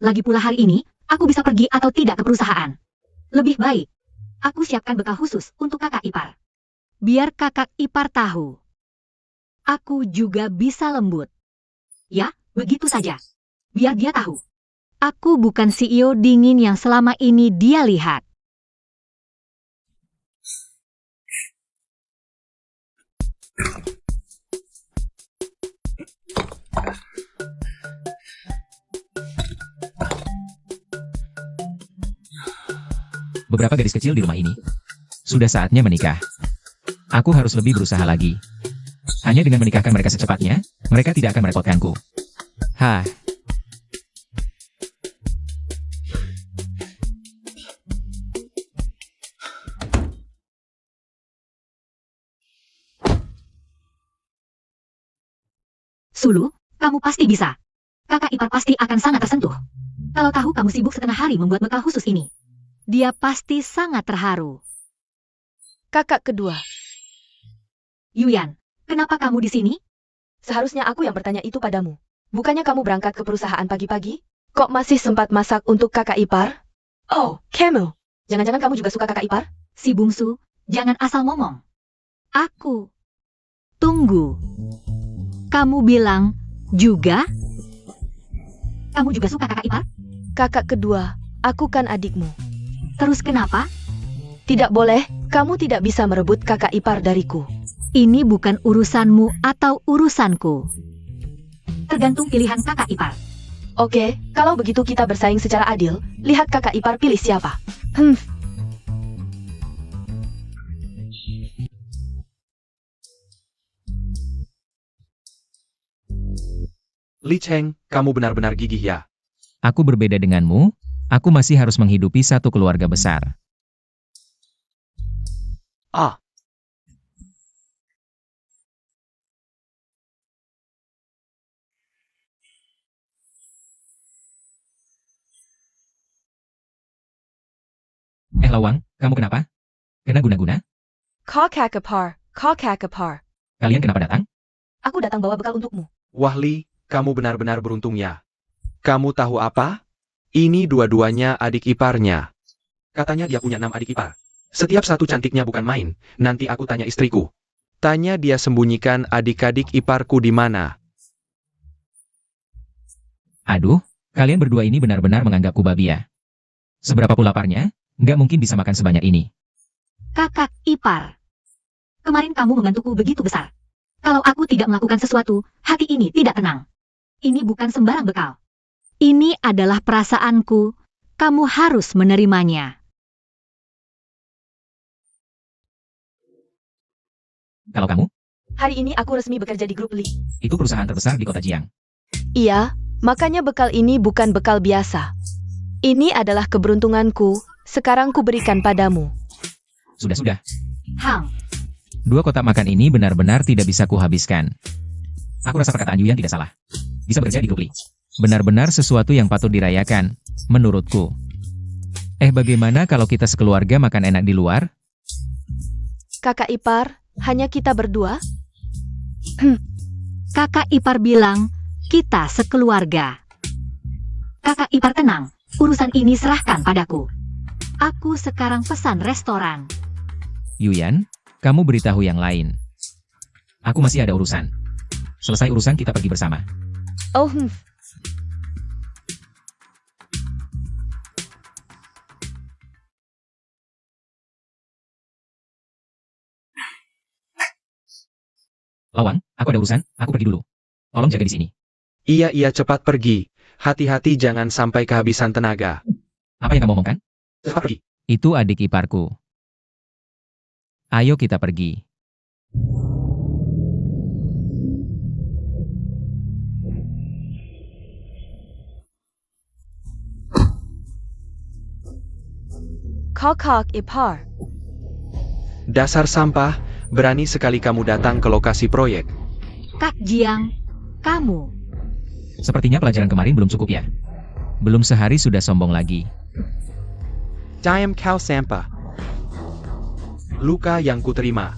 Lagi pula hari ini, aku bisa pergi atau tidak ke perusahaan. Lebih baik, aku siapkan bekal khusus untuk kakak ipar. Biar kakak ipar tahu. Aku juga bisa lembut. Ya, begitu saja. Biar dia tahu. Aku bukan CEO dingin yang selama ini dia lihat. Beberapa gadis kecil di rumah ini. Sudah saatnya menikah. Aku harus lebih berusaha lagi. Hanya dengan menikahkan mereka secepatnya, mereka tidak akan merepotkanku. Hah. Sulu, kamu pasti bisa. Kakak ipar pasti akan sangat tersentuh. Kalau tahu kamu sibuk setengah hari membuat bekal khusus ini. Dia pasti sangat terharu. Kakak kedua. Yuyan, kenapa kamu di sini? Seharusnya aku yang bertanya itu padamu. Bukannya kamu berangkat ke perusahaan pagi-pagi? Kok masih sempat masak untuk kakak ipar? Oh, kamu. Jangan-jangan kamu juga suka kakak ipar? Si bungsu, jangan asal ngomong. Aku. Tunggu. Kamu bilang, juga? Kamu juga suka kakak ipar? Kakak kedua, aku kan adikmu. Terus kenapa? Tidak boleh, kamu tidak bisa merebut kakak ipar dariku. Ini bukan urusanmu atau urusanku. Tergantung pilihan kakak ipar. Oke, kalau begitu kita bersaing secara adil. Lihat kakak ipar pilih siapa. Li Cheng, kamu benar-benar gigih ya. Aku berbeda denganmu, aku masih harus menghidupi satu keluarga besar. Ah, Lawang, kamu kenapa? Kena guna-guna? Kakak ipar. Kalian kenapa datang? Aku datang bawa bekal untukmu. wah Li, kamu benar-benar beruntung ya. Kamu tahu apa? Ini dua-duanya adik iparnya. Katanya dia punya 6 adik ipar. Setiap satu cantiknya bukan main. Nanti aku tanya istriku. Tanya dia sembunyikan adik-adik iparku di mana. Aduh, kalian berdua ini benar-benar menganggapku babi ya. Seberapa pula laparnya, nggak mungkin bisa makan sebanyak ini. Kakak ipar. Kemarin kamu membantuku begitu besar. Kalau aku tidak melakukan sesuatu, hati ini tidak tenang. Ini bukan sembarang bekal. Ini adalah perasaanku. Kamu harus menerimanya. Kalau kamu, Hari ini aku resmi bekerja di grup Li. Itu perusahaan terbesar di kota Jiang. Iya, makanya bekal ini bukan bekal biasa. Ini adalah keberuntunganku, sekarang ku berikan padamu. Sudah. Hang, 2 kotak makan ini benar-benar tidak bisa kuhabiskan. Aku rasa perkataan Yuyan tidak salah. Bisa bekerja di grup Li. Benar-benar sesuatu yang patut dirayakan, menurutku. Bagaimana kalau kita sekeluarga makan enak di luar? Kakak ipar, hanya kita berdua? kakak ipar bilang, kita sekeluarga. Kakak ipar tenang, urusan ini serahkan padaku. Aku sekarang pesan restoran. Yuyan, kamu beritahu yang lain. Aku masih ada urusan. Selesai urusan kita pergi bersama. Oh, Lawang, aku ada urusan, aku pergi dulu. Tolong jaga di sini. Iya cepat pergi. Hati-hati jangan sampai kehabisan tenaga. Apa yang kamu omongkan? Cepat pergi. Itu adik iparku. Ayo kita pergi. kakak ipar. Dasar sampah, berani sekali kamu datang ke lokasi proyek. Kak Jiang, kamu. Sepertinya pelajaran kemarin belum cukup ya. Belum sehari sudah sombong lagi. Diam kau sampah. Luka yang kuterima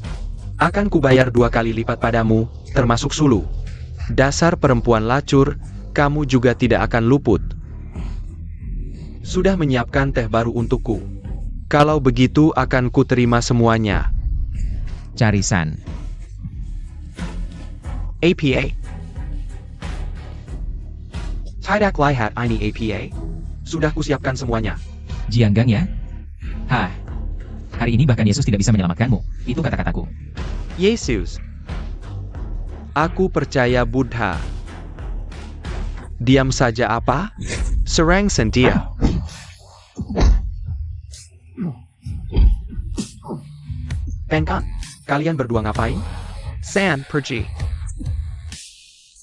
akan kubayar 2 kali lipat padamu, termasuk sulu. Dasar perempuan lacur, kamu juga tidak akan luput. Sudah menyiapkan teh baru untukku. Kalau begitu akan kuterima semuanya. Carisan. APA. Tidak lihat ini APA. Sudah kusiapkan semuanya. Jianggang ya? Hah. Hari ini bahkan Yesus tidak bisa menyelamatkanmu. Itu kata-kataku. Yesus. Aku percaya Buddha. Diam saja apa? Serang sentia. Penkan, kalian berdua ngapain? San pergi.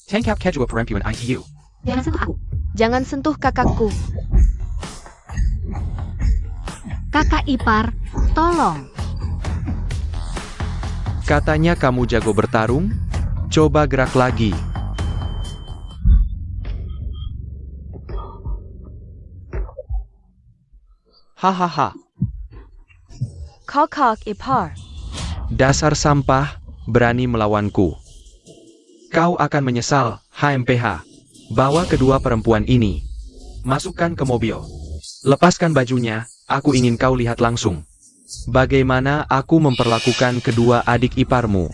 Tangkap kedua perempuan ITU. Jangan sentuh aku. Jangan sentuh kakakku. Kakak ipar, tolong. Katanya kamu jago bertarung? Coba gerak lagi. Hahaha. kakak ipar. Dasar sampah, berani melawanku. Kau akan menyesal, HMPH. Bawa kedua perempuan ini. Masukkan ke mobil. Lepaskan bajunya, aku ingin kau lihat langsung. Bagaimana aku memperlakukan kedua adik iparmu.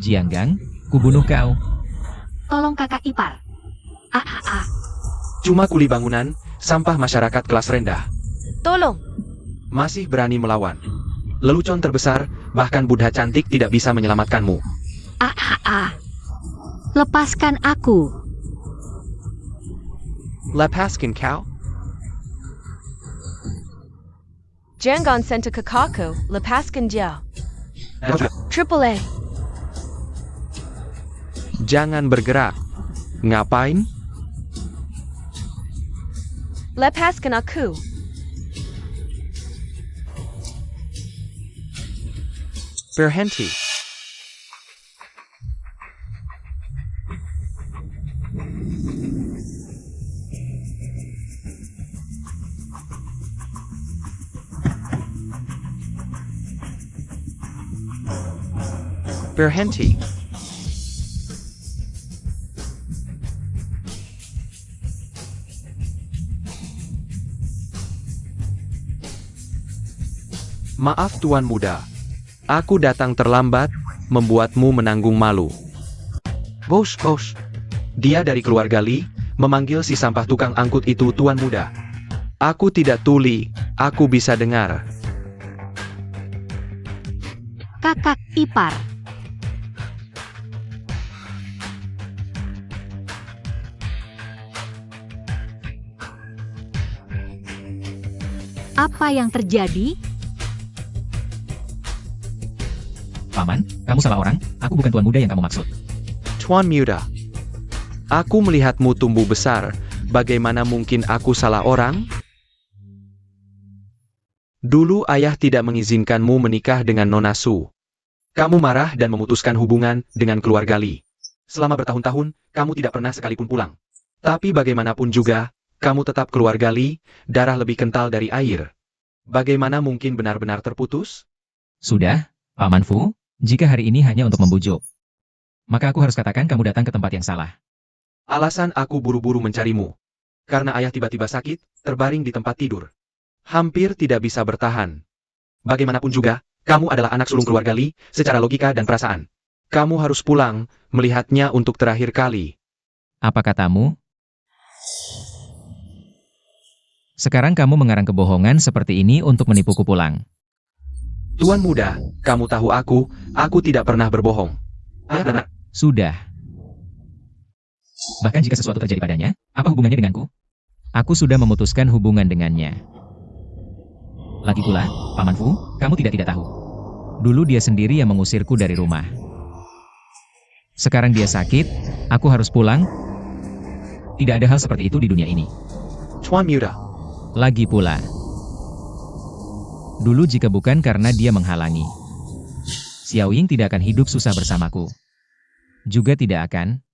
Jianggang, kubunuh kau. Tolong kakak ipar. Cuma kuli bangunan, sampah masyarakat kelas rendah. Tolong. Masih berani melawan. Lelucon terbesar, bahkan Buddha cantik tidak bisa menyelamatkanmu. Lepaskan aku. Lepaskan kau? Jangan sentuh kakakku, lepaskan dia. Triple A. Jangan bergerak. Ngapain? Lepaskan aku. Berhenti. Berhenti. Maaf Tuan Muda. Aku datang terlambat, membuatmu menanggung malu. Bos. Dia dari keluarga Li, memanggil si sampah tukang angkut itu Tuan Muda. Aku tidak tuli, aku bisa dengar. Kakak ipar. Apa yang terjadi? Paman, kamu salah orang, aku bukan tuan muda yang kamu maksud. Tuan muda. Aku melihatmu tumbuh besar, bagaimana mungkin aku salah orang? Dulu ayah tidak mengizinkanmu menikah dengan Nona Su. Kamu marah dan memutuskan hubungan dengan keluarga Li. Selama bertahun-tahun, kamu tidak pernah sekalipun pulang. Tapi bagaimanapun juga, kamu tetap keluarga Li, darah lebih kental dari air. Bagaimana mungkin benar-benar terputus? Sudah, Paman Fu, jika hari ini hanya untuk membujuk, maka aku harus katakan kamu datang ke tempat yang salah. Alasan aku buru-buru mencarimu. Karena ayah tiba-tiba sakit, terbaring di tempat tidur. Hampir tidak bisa bertahan. Bagaimanapun juga, kamu adalah anak sulung keluarga Li, secara logika dan perasaan. Kamu harus pulang, melihatnya untuk terakhir kali. Apa katamu? Sekarang kamu mengarang kebohongan seperti ini untuk menipuku pulang. Tuan muda, kamu tahu aku tidak pernah berbohong. Ayah dan Sudah. Bahkan jika sesuatu terjadi padanya, apa hubungannya denganku? Aku sudah memutuskan hubungan dengannya. Lagi pula, Paman Fu, kamu tidak tahu. Dulu dia sendiri yang mengusirku dari rumah. Sekarang dia sakit, aku harus pulang. Tidak ada hal seperti itu di dunia ini. Tuan muda. Lagi pula. Dulu jika bukan karena dia menghalangi, Xiao Ying tidak akan hidup susah bersamaku. Juga tidak akan.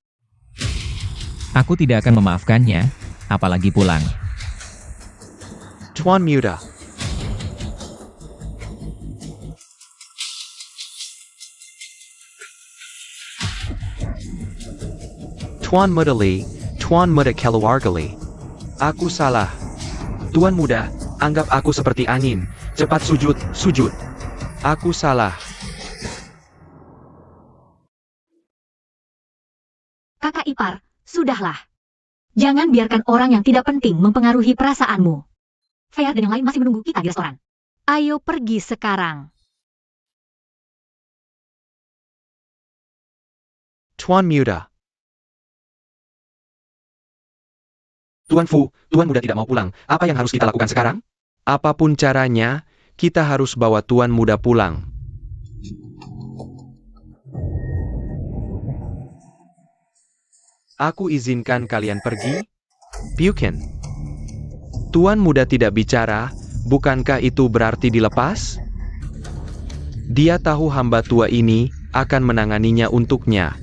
Aku tidak akan memaafkannya, apalagi pulang. Tuan muda. Tuan muda Li, Tuan muda keluarga Li. Aku salah. Tuan muda, anggap aku seperti angin. Cepat sujud, sujud. Aku salah. Kakak ipar, sudahlah. Jangan biarkan orang yang tidak penting mempengaruhi perasaanmu. Fair dan yang lain masih menunggu kita di restoran. Ayo pergi sekarang. Tuan muda. Tuan Fu, Tuan muda tidak mau pulang. Apa yang harus kita lakukan sekarang? Apapun caranya, kita harus bawa Tuan muda pulang. Aku izinkan kalian pergi. Bukan. Tuan muda tidak bicara, bukankah itu berarti dilepas? Dia tahu hamba tua ini akan menanganinya untuknya.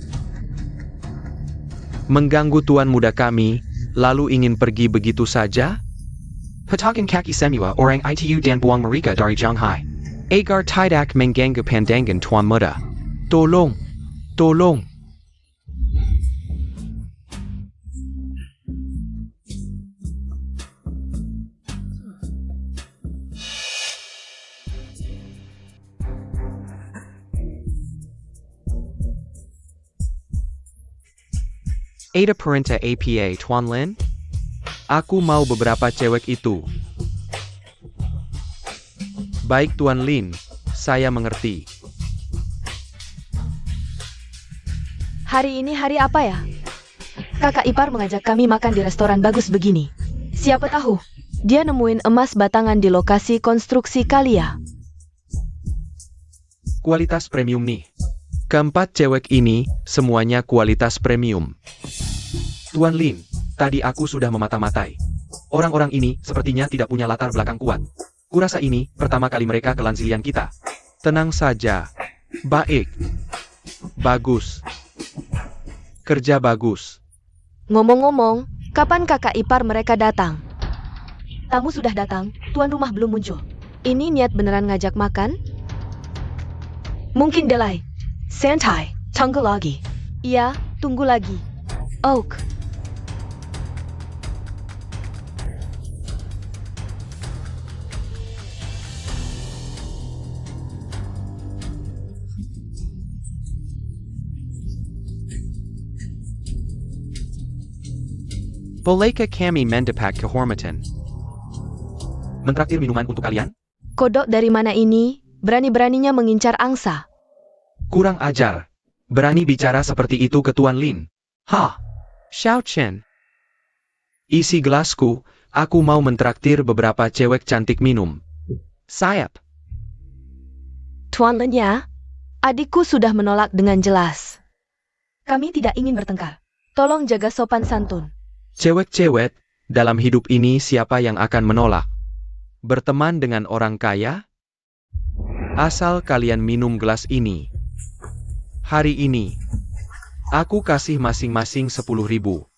Mengganggu Tuan muda kami, lalu ingin pergi begitu saja? Patakan kaki semua orang itu dan buang mereka dari Shanghai. Agar tidak mengganggu pandangan Tuan muda. Tolong, tolong. Ada perintah APA, Tuan Lin? Aku mau beberapa cewek itu. Baik Tuan Lin, saya mengerti. Hari ini hari apa ya? Kakak ipar mengajak kami makan di restoran bagus begini. Siapa tahu, dia nemuin emas batangan di lokasi konstruksi kali ya. Kualitas premium nih. Keempat cewek ini, semuanya kualitas premium. Tuan Lin, tadi aku sudah memata-matai. Orang-orang ini sepertinya tidak punya latar belakang kuat. Kurasa ini pertama kali mereka ke Lanzilian kita. Tenang saja. Baik. Bagus. Kerja bagus. Ngomong-ngomong, kapan kakak ipar mereka datang? Tamu sudah datang, tuan rumah belum muncul. Ini niat beneran ngajak makan? Mungkin delay. Santai, tunggu lagi. Iya, tunggu lagi. Oak. Bolehkah kami mendapat kehormatan? Mentraktir minuman untuk kalian? Kodok dari mana ini? Berani-beraninya mengincar angsa. Kurang ajar. Berani bicara seperti itu ke Tuan Lin. Ha! Xiao Chen. Isi gelasku, aku mau mentraktir beberapa cewek cantik minum. Sayap. Tuan Lin ya? Adikku sudah menolak dengan jelas. Kami tidak ingin bertengkar. Tolong jaga sopan santun. Cewek-cewek, dalam hidup ini siapa yang akan menolak? Berteman dengan orang kaya? Asal kalian minum gelas ini. Hari ini, aku kasih masing-masing 10.000.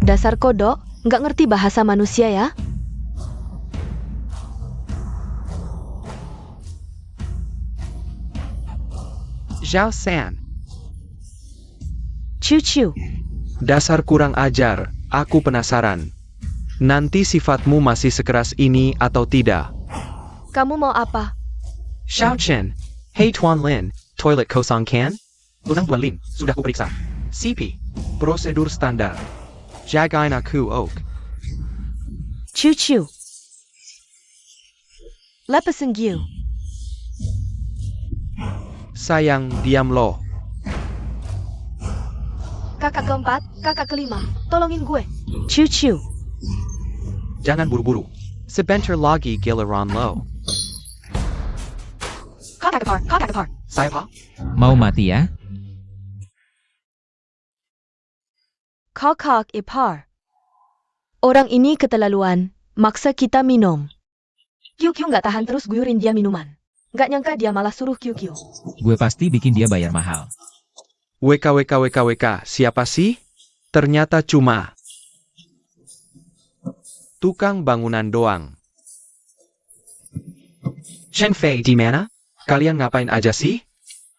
Dasar kodok, nggak ngerti bahasa manusia ya? Zhao San. Ciu-ciu. Dasar kurang ajar, aku penasaran. Nanti sifatmu masih sekeras ini atau tidak? Kamu mau apa? Xiao Chen. Hey Tuan Lin, toilet kosong kan? Lunang Tuan Lin, sudah kuperiksa. CP. Prosedur standar. Jagain aku ok. Ciu-ciu. Lepasin giu. Sayang, diam lo. Kakak keempat, kakak kelima, tolongin gue. Ciu-ciu. Jangan buru-buru. Sebentar lagi giliran lo. Kakak kepar. Saya Pak. Mau mati ya? Kakak ipar. Orang ini keterlaluan, maksa kita minum. Kyu-kyu nggak tahan terus guyurin dia minuman. Nggak nyangka dia malah suruh Kyu-kyu. Gue pasti bikin dia bayar mahal. WK, siapa sih? Ternyata cuma tukang bangunan doang. Shen Fei di mana? Kalian ngapain aja sih?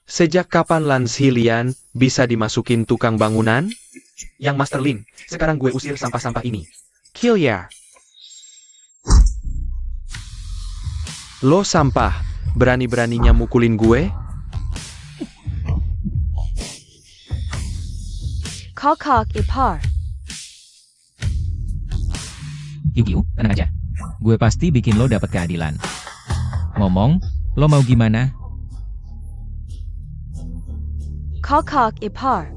Sejak kapan Lans Hilian bisa dimasukin tukang bangunan? Yang Master Lin, sekarang gue usir sampah-sampah ini. Kill ya. Lo sampah, berani-beraninya mukulin gue? Kakak ipar. Kyu, tenang aja. Gue pasti bikin lo dapat keadilan. Ngomong, lo mau gimana? Kakak ipar.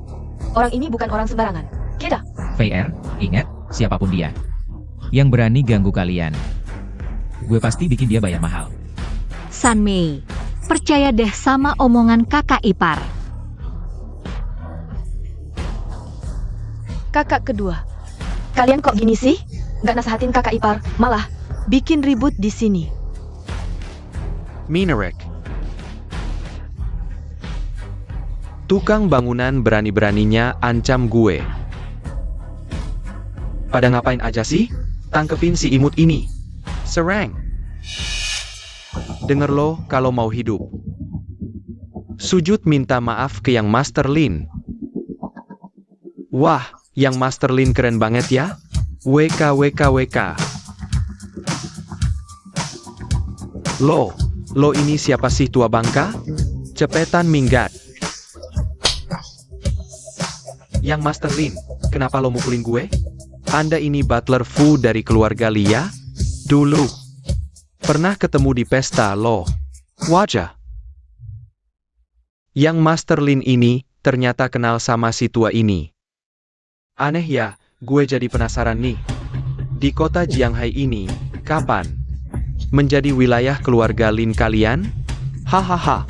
Orang ini bukan orang sembarangan. Kita. VR, ingat, siapapun dia yang berani ganggu kalian, gue pasti bikin dia bayar mahal. San Mei, percaya deh sama omongan kakak ipar. Kakak kedua. Kalian kok gini sih? Nggak nasehatin kakak ipar, malah bikin ribut di sini. Minarek. Tukang bangunan berani-beraninya ancam gue. Pada ngapain aja sih? Tangkepin si imut ini. Serang. Denger lo kalau mau hidup. Sujud minta maaf ke yang Master Lin. Wah, yang Master Lin keren banget ya. WK. Lo ini siapa sih tua bangka? Cepetan minggat. Yang Master Lin, kenapa lo mukulin gue? Anda ini butler Fu dari keluarga Lia? Dulu. Pernah ketemu di pesta lo. Wajah. Yang Master Lin ini ternyata kenal sama si tua ini. Aneh ya, gue jadi penasaran nih. Di kota Jianghai ini, kapan menjadi wilayah keluarga Lin kalian? Hahaha.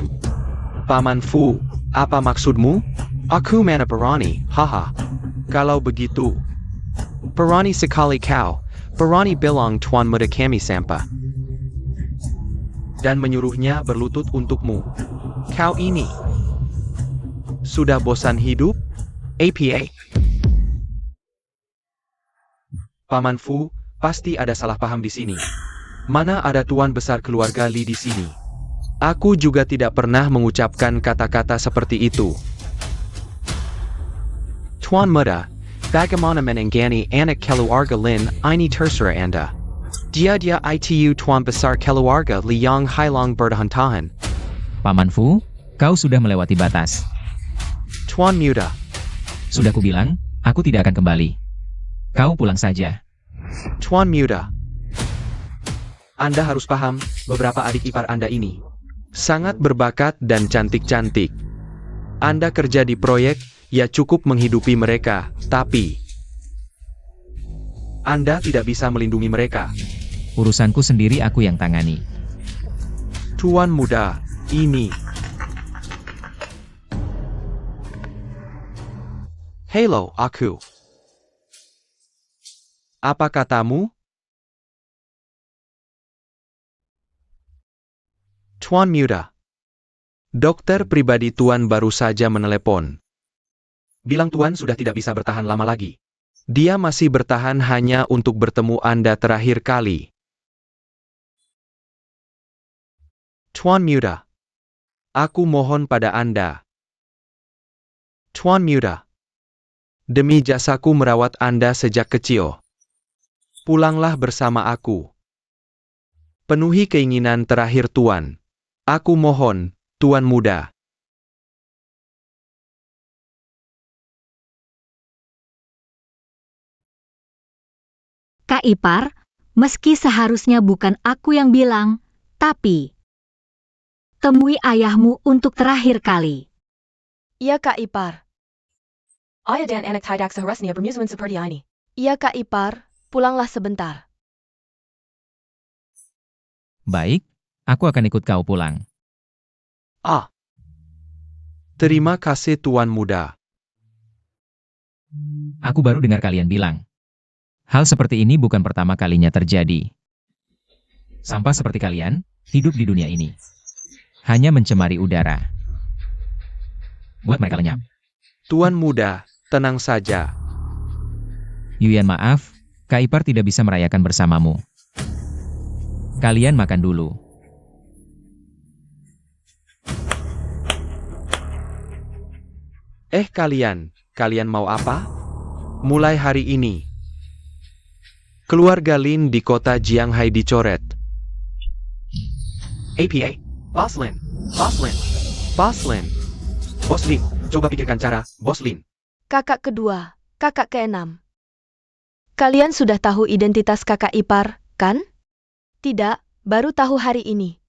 Paman Fu, apa maksudmu? Aku mana Perani, haha. Kalau begitu, Perani sekali kau, Perani bilang Tuan Muda kami sampa. Dan menyuruhnya berlutut untukmu. Kau ini sudah bosan hidup? APA. Paman Fu, pasti ada salah paham di sini. Mana ada tuan besar keluarga Li di sini? Aku juga tidak pernah mengucapkan kata-kata seperti itu. Tuan Muda, bagaimana menenggani anak keluarga Lin ini terserah Anda. Dia itu Tuan besar keluarga Li yang Hailong bertahan. Paman Fu, kau sudah melewati batas. Tuan Muda, Sudah kubilang, aku tidak akan kembali. Kau pulang saja. Tuan Muda. Anda harus paham, beberapa adik ipar Anda ini sangat berbakat dan cantik-cantik. Anda kerja di proyek, ya cukup menghidupi mereka, tapi Anda tidak bisa melindungi mereka. Urusanku sendiri aku yang tangani. Tuan Muda, ini Hello, aku. Apa katamu? Tuan Muda. Dokter pribadi Tuan baru saja menelepon. Bilang Tuan sudah tidak bisa bertahan lama lagi. Dia masih bertahan hanya untuk bertemu Anda terakhir kali. Tuan Muda. Aku mohon pada Anda. Tuan Muda. Demi jasaku merawat Anda sejak kecil. Pulanglah bersama aku. Penuhi keinginan terakhir Tuan. Aku mohon, Tuan Muda. Kak Ipar, meski seharusnya bukan aku yang bilang, tapi temui ayahmu untuk terakhir kali. Iya Kak Ipar. Ayah dan anak tidak seharusnya bermusuhan seperti ini. Iya Kak Ipar, pulanglah sebentar. Baik, aku akan ikut kau pulang. Ah. Terima kasih Tuan Muda. Aku baru dengar kalian bilang. Hal seperti ini bukan pertama kalinya terjadi. Sampah seperti kalian, hidup di dunia ini. Hanya mencemari udara. Buat mereka lenyap. Tuan Muda, tenang saja. Yuyan maaf, Kak Ipar tidak bisa merayakan bersamamu. Kalian makan dulu. Kalian mau apa? Mulai hari ini, keluarga Lin di kota Jianghai dicoret. APA, Boss Lin. Bos Lin, coba pikirkan cara, Bos Lin. Kakak kedua, kakak keenam. Kalian sudah tahu identitas kakak ipar, kan? Tidak, baru tahu hari ini.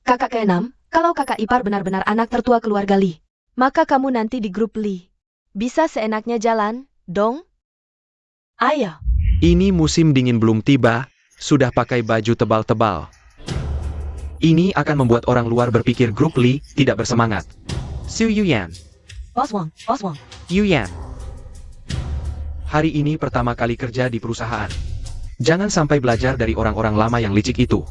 Kakak keenam, kalau kakak ipar benar-benar anak tertua keluarga Li, maka kamu nanti di grup Li. Bisa seenaknya jalan, dong? Ayo. Ini musim dingin belum tiba, sudah pakai baju tebal-tebal. Ini akan membuat orang luar berpikir grup Li tidak bersemangat. Su Yuyan. Boss Wang. Yuyan. Hari ini pertama kali kerja di perusahaan. Jangan sampai belajar dari orang-orang lama yang licik itu.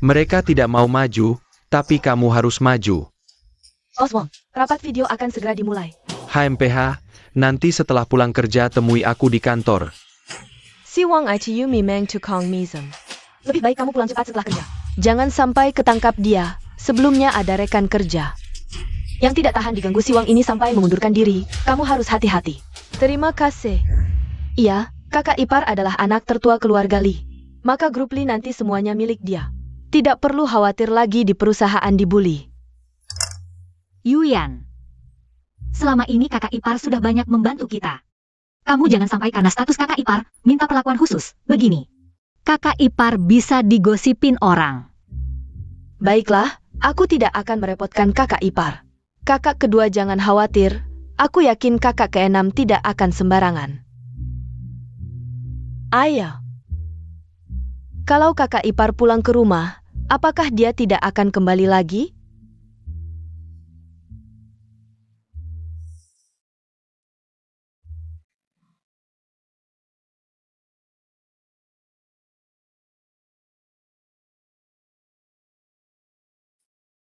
Mereka tidak mau maju, tapi kamu harus maju. Boss Wang, rapat video akan segera dimulai. HMPH, nanti setelah pulang kerja temui aku di kantor. Si Wang ICU Mimeng Tukang Mizem. Lebih baik kamu pulang cepat setelah kerja. Jangan sampai ketangkap dia, sebelumnya ada rekan kerja. Yang tidak tahan diganggu si Wang ini sampai mengundurkan diri, kamu harus hati-hati. Terima kasih. Iya, kakak ipar adalah anak tertua keluarga Li. Maka grup Li nanti semuanya milik dia. Tidak perlu khawatir lagi di perusahaan dibully. Yuyan, selama ini kakak ipar sudah banyak membantu kita. Kamu jangan sampai karena status kakak ipar, minta perlakuan khusus. Begini, kakak ipar bisa digosipin orang. Baiklah, aku tidak akan merepotkan kakak ipar. Kakak kedua jangan khawatir, aku yakin kakak keenam tidak akan sembarangan. Ayo. Kalau kakak ipar pulang ke rumah, apakah dia tidak akan kembali lagi?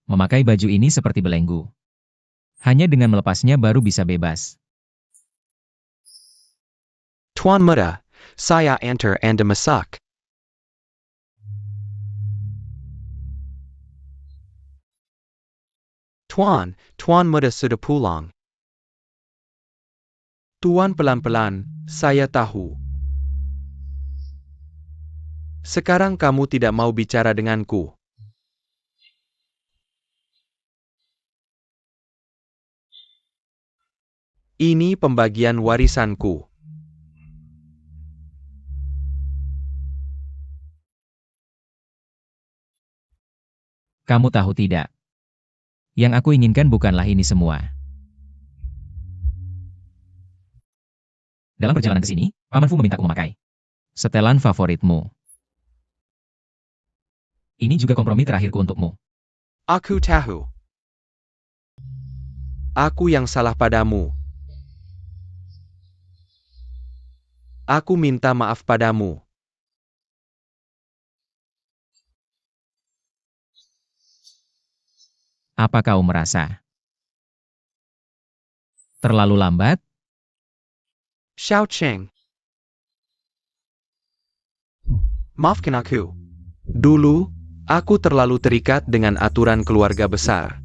Memakai baju ini seperti belenggu. Hanya dengan melepasnya baru bisa bebas. Tuan Muda, saya antar Anda masak. Tuan Muda sudah pulang. Tuan pelan-pelan, saya tahu. Sekarang kamu tidak mau bicara denganku. Ini pembagian warisanku. Kamu tahu tidak? Yang aku inginkan bukanlah ini semua. Dalam perjalanan ke sini, Paman Fu memintaku memakai setelan favoritmu. Ini juga kompromi terakhirku untukmu. Aku tahu. Aku yang salah padamu. Aku minta maaf padamu. Apa kau merasa terlalu lambat? Xiao Cheng. Maafkan aku. Dulu, aku terlalu terikat dengan aturan keluarga besar.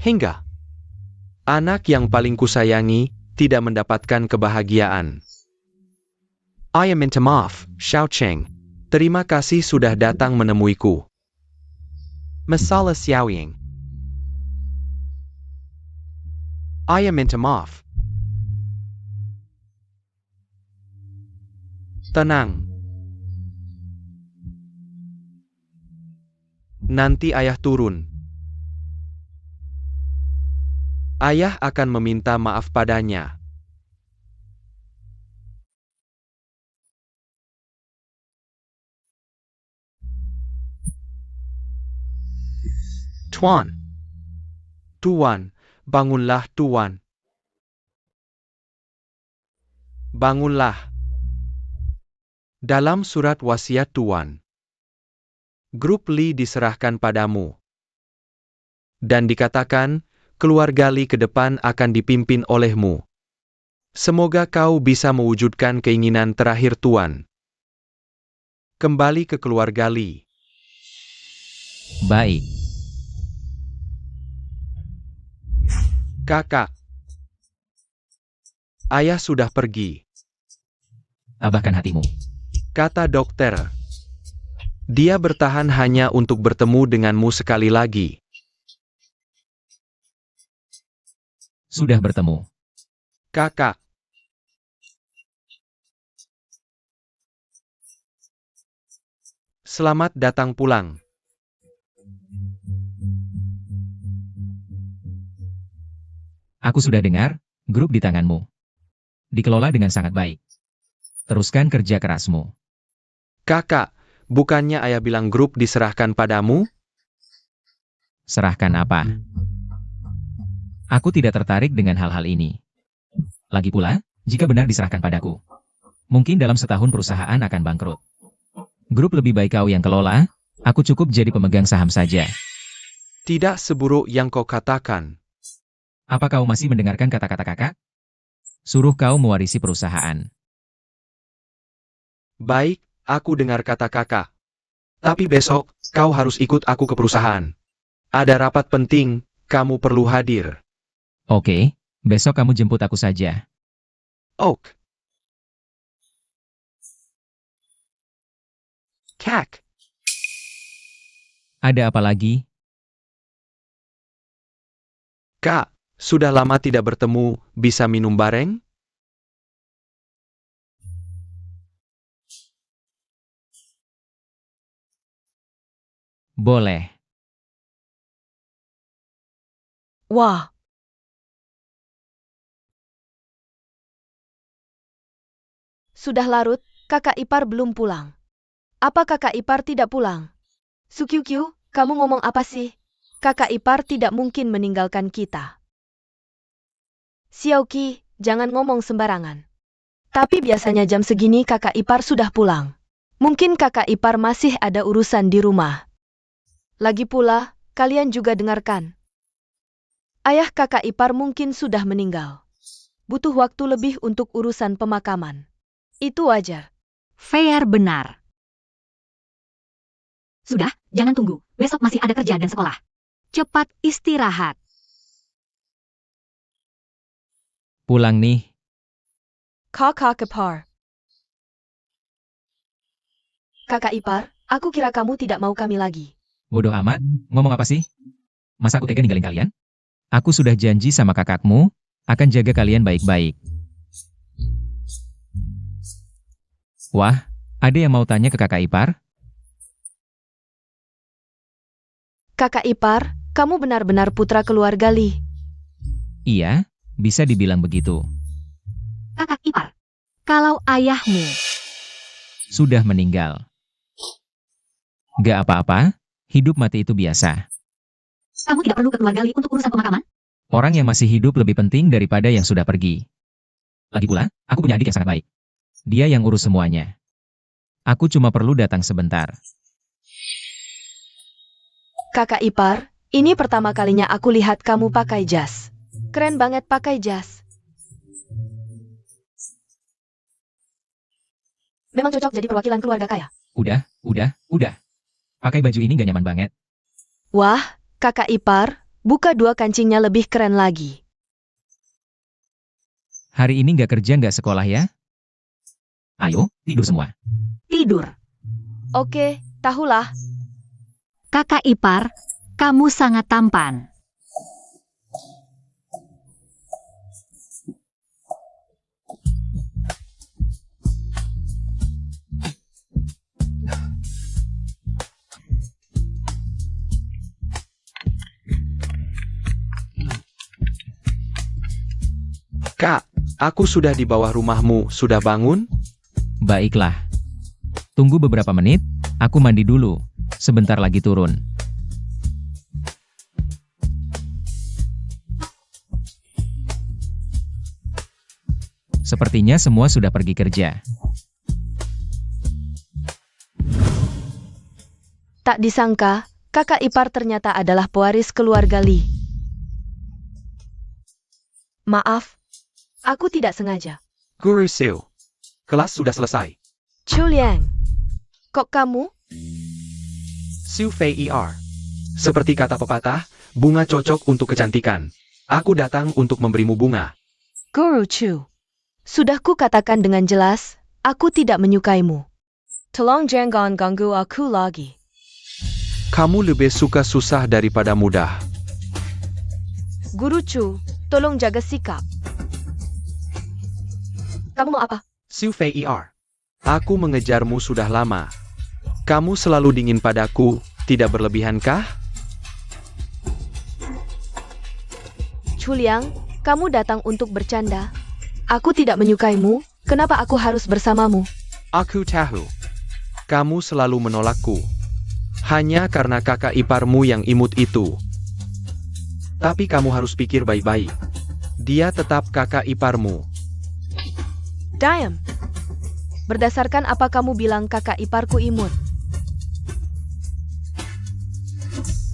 Hingga anak yang paling kusayangi tidak mendapatkan kebahagiaan. I minta maaf, Xiao Cheng. Terima kasih sudah datang menemuiku. Masalah Xiaoying. I minta maaf. Tenang. Nanti ayah turun. Ayah akan meminta maaf padanya. Tuan. Tuan, bangunlah Tuan. Bangunlah. Dalam surat wasiat Tuan, grup Li diserahkan padamu. Dan dikatakan, keluarga Li ke depan akan dipimpin olehmu. Semoga kau bisa mewujudkan keinginan terakhir Tuan. Kembali ke keluarga Li. Baik. Kakak. Ayah sudah pergi, Tabahkan hatimu. kata dokter. Dia bertahan hanya untuk bertemu denganmu sekali lagi. Sudah bertemu. Kakak. Selamat datang pulang. Aku sudah dengar, grup di tanganmu. Dikelola dengan sangat baik. Teruskan kerja kerasmu. Kakak, bukannya ayah bilang grup diserahkan padamu? Serahkan apa? Aku tidak tertarik dengan hal-hal ini. Lagi pula, jika benar diserahkan padaku, mungkin dalam setahun perusahaan akan bangkrut. Grup lebih baik kau yang kelola, aku cukup jadi pemegang saham saja. Tidak seburuk yang kau katakan. Apa kau masih mendengarkan kata-kata kakak? Suruh kau mewarisi perusahaan. Baik, aku dengar kata kakak. Tapi besok, kau harus ikut aku ke perusahaan. Ada rapat penting, kamu perlu hadir. Oke, besok kamu jemput aku saja. Ok. Kak. Ada apa lagi? Kak, sudah lama tidak bertemu, bisa minum bareng? Boleh. Wah, sudah larut, kakak ipar belum pulang. Apa kakak ipar tidak pulang? Sukyukyu, kamu ngomong apa sih? Kakak ipar tidak mungkin meninggalkan kita. Xiaoqi, jangan ngomong sembarangan. Tapi biasanya jam segini kakak ipar sudah pulang. Mungkin kakak ipar masih ada urusan di rumah. Lagi pula, kalian juga dengarkan. Ayah kakak ipar mungkin sudah meninggal. Butuh waktu lebih untuk urusan pemakaman. Itu wajar. Fair benar. Sudah, jangan tunggu. Besok masih ada kerja dan sekolah. Cepat istirahat. Pulang nih. Kakak ipar. Kakak ipar, aku kira kamu tidak mau kami lagi. Bodoh amat, ngomong apa sih? Masa aku tega ninggalin kalian? Aku sudah janji sama kakakmu, akan jaga kalian baik-baik. Wah, ada yang mau tanya ke kakak ipar? Kakak ipar, kamu benar-benar putra keluarga Li. Iya, bisa dibilang begitu. Kakak ipar, kalau ayahmu Sudah meninggal. Gak apa-apa, hidup mati itu biasa. kamu tidak perlu ke keluarga Li untuk urusan pemakaman? Orang yang masih hidup lebih penting daripada yang sudah pergi. Lagi pula, aku punya adik yang sangat baik. Dia yang urus semuanya. Aku cuma perlu datang sebentar. Kakak ipar, ini pertama kalinya aku lihat kamu pakai jas. Keren banget pakai jas. Memang cocok jadi perwakilan keluarga kaya. Udah. Pakai baju ini gak nyaman banget. Wah, kakak ipar, buka dua kancingnya lebih keren lagi. Hari ini gak kerja gak sekolah ya? Ayo, tidur semua. Tidur. Oke, tahulah. Kakak ipar, kamu sangat tampan. Kak, aku sudah di bawah rumahmu, sudah bangun? Baiklah. Tunggu beberapa menit, aku mandi dulu. Sebentar lagi turun. Sepertinya semua sudah pergi kerja. Tak disangka, kakak ipar ternyata adalah pewaris keluarga Lee. Maaf, aku tidak sengaja. Guru Siu. Kelas sudah selesai. Chuliang, kok kamu? Siu Fei Er. Seperti kata pepatah, bunga cocok untuk kecantikan. Aku datang untuk memberimu bunga. Guru Chu. Sudah ku katakan dengan jelas, aku tidak menyukaimu. Tolong jangan ganggu aku lagi. Kamu lebih suka susah daripada mudah. Guru Chu, tolong jaga sikap. Kamu mau apa? Siu Fei Er. Aku mengejarmu sudah lama. Kamu selalu dingin padaku, tidak berlebihankah? Chuliang, kamu datang untuk bercanda. Aku tidak menyukaimu, kenapa aku harus bersamamu? Aku tahu. Kamu selalu menolakku. Hanya karena kakak iparmu yang imut itu. Tapi kamu harus pikir baik-baik. Dia tetap kakak iparmu. Diam. Berdasarkan apa kamu bilang kakak iparku imut?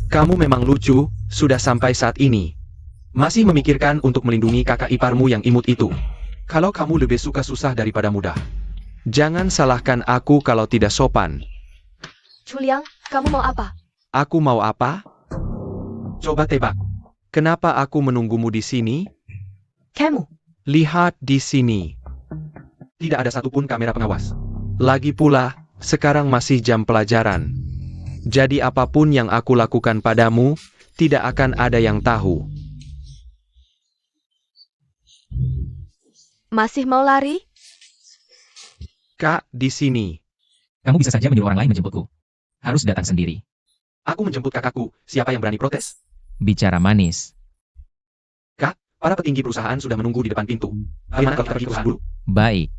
Kamu memang lucu, sudah sampai saat ini. Masih memikirkan untuk melindungi kakak iparmu yang imut itu. Kalau kamu lebih suka susah daripada mudah. Jangan salahkan aku kalau tidak sopan. Chuliang, kamu mau apa? Aku mau apa? Coba tebak. Kenapa aku menunggumu di sini? Kamu. Lihat di sini. Tidak ada satupun kamera pengawas. Lagi pula, sekarang masih jam pelajaran. Jadi apapun yang aku lakukan padamu, tidak akan ada yang tahu. Masih mau lari? Kak, di sini. Kamu bisa saja menyuruh orang lain menjemputku. Harus datang sendiri. Aku menjemput kakakku, siapa yang berani protes? Bicara manis. Kak, para petinggi perusahaan sudah menunggu di depan pintu. Bagaimana kalau kita pergi ke perusahaan dulu? Baik.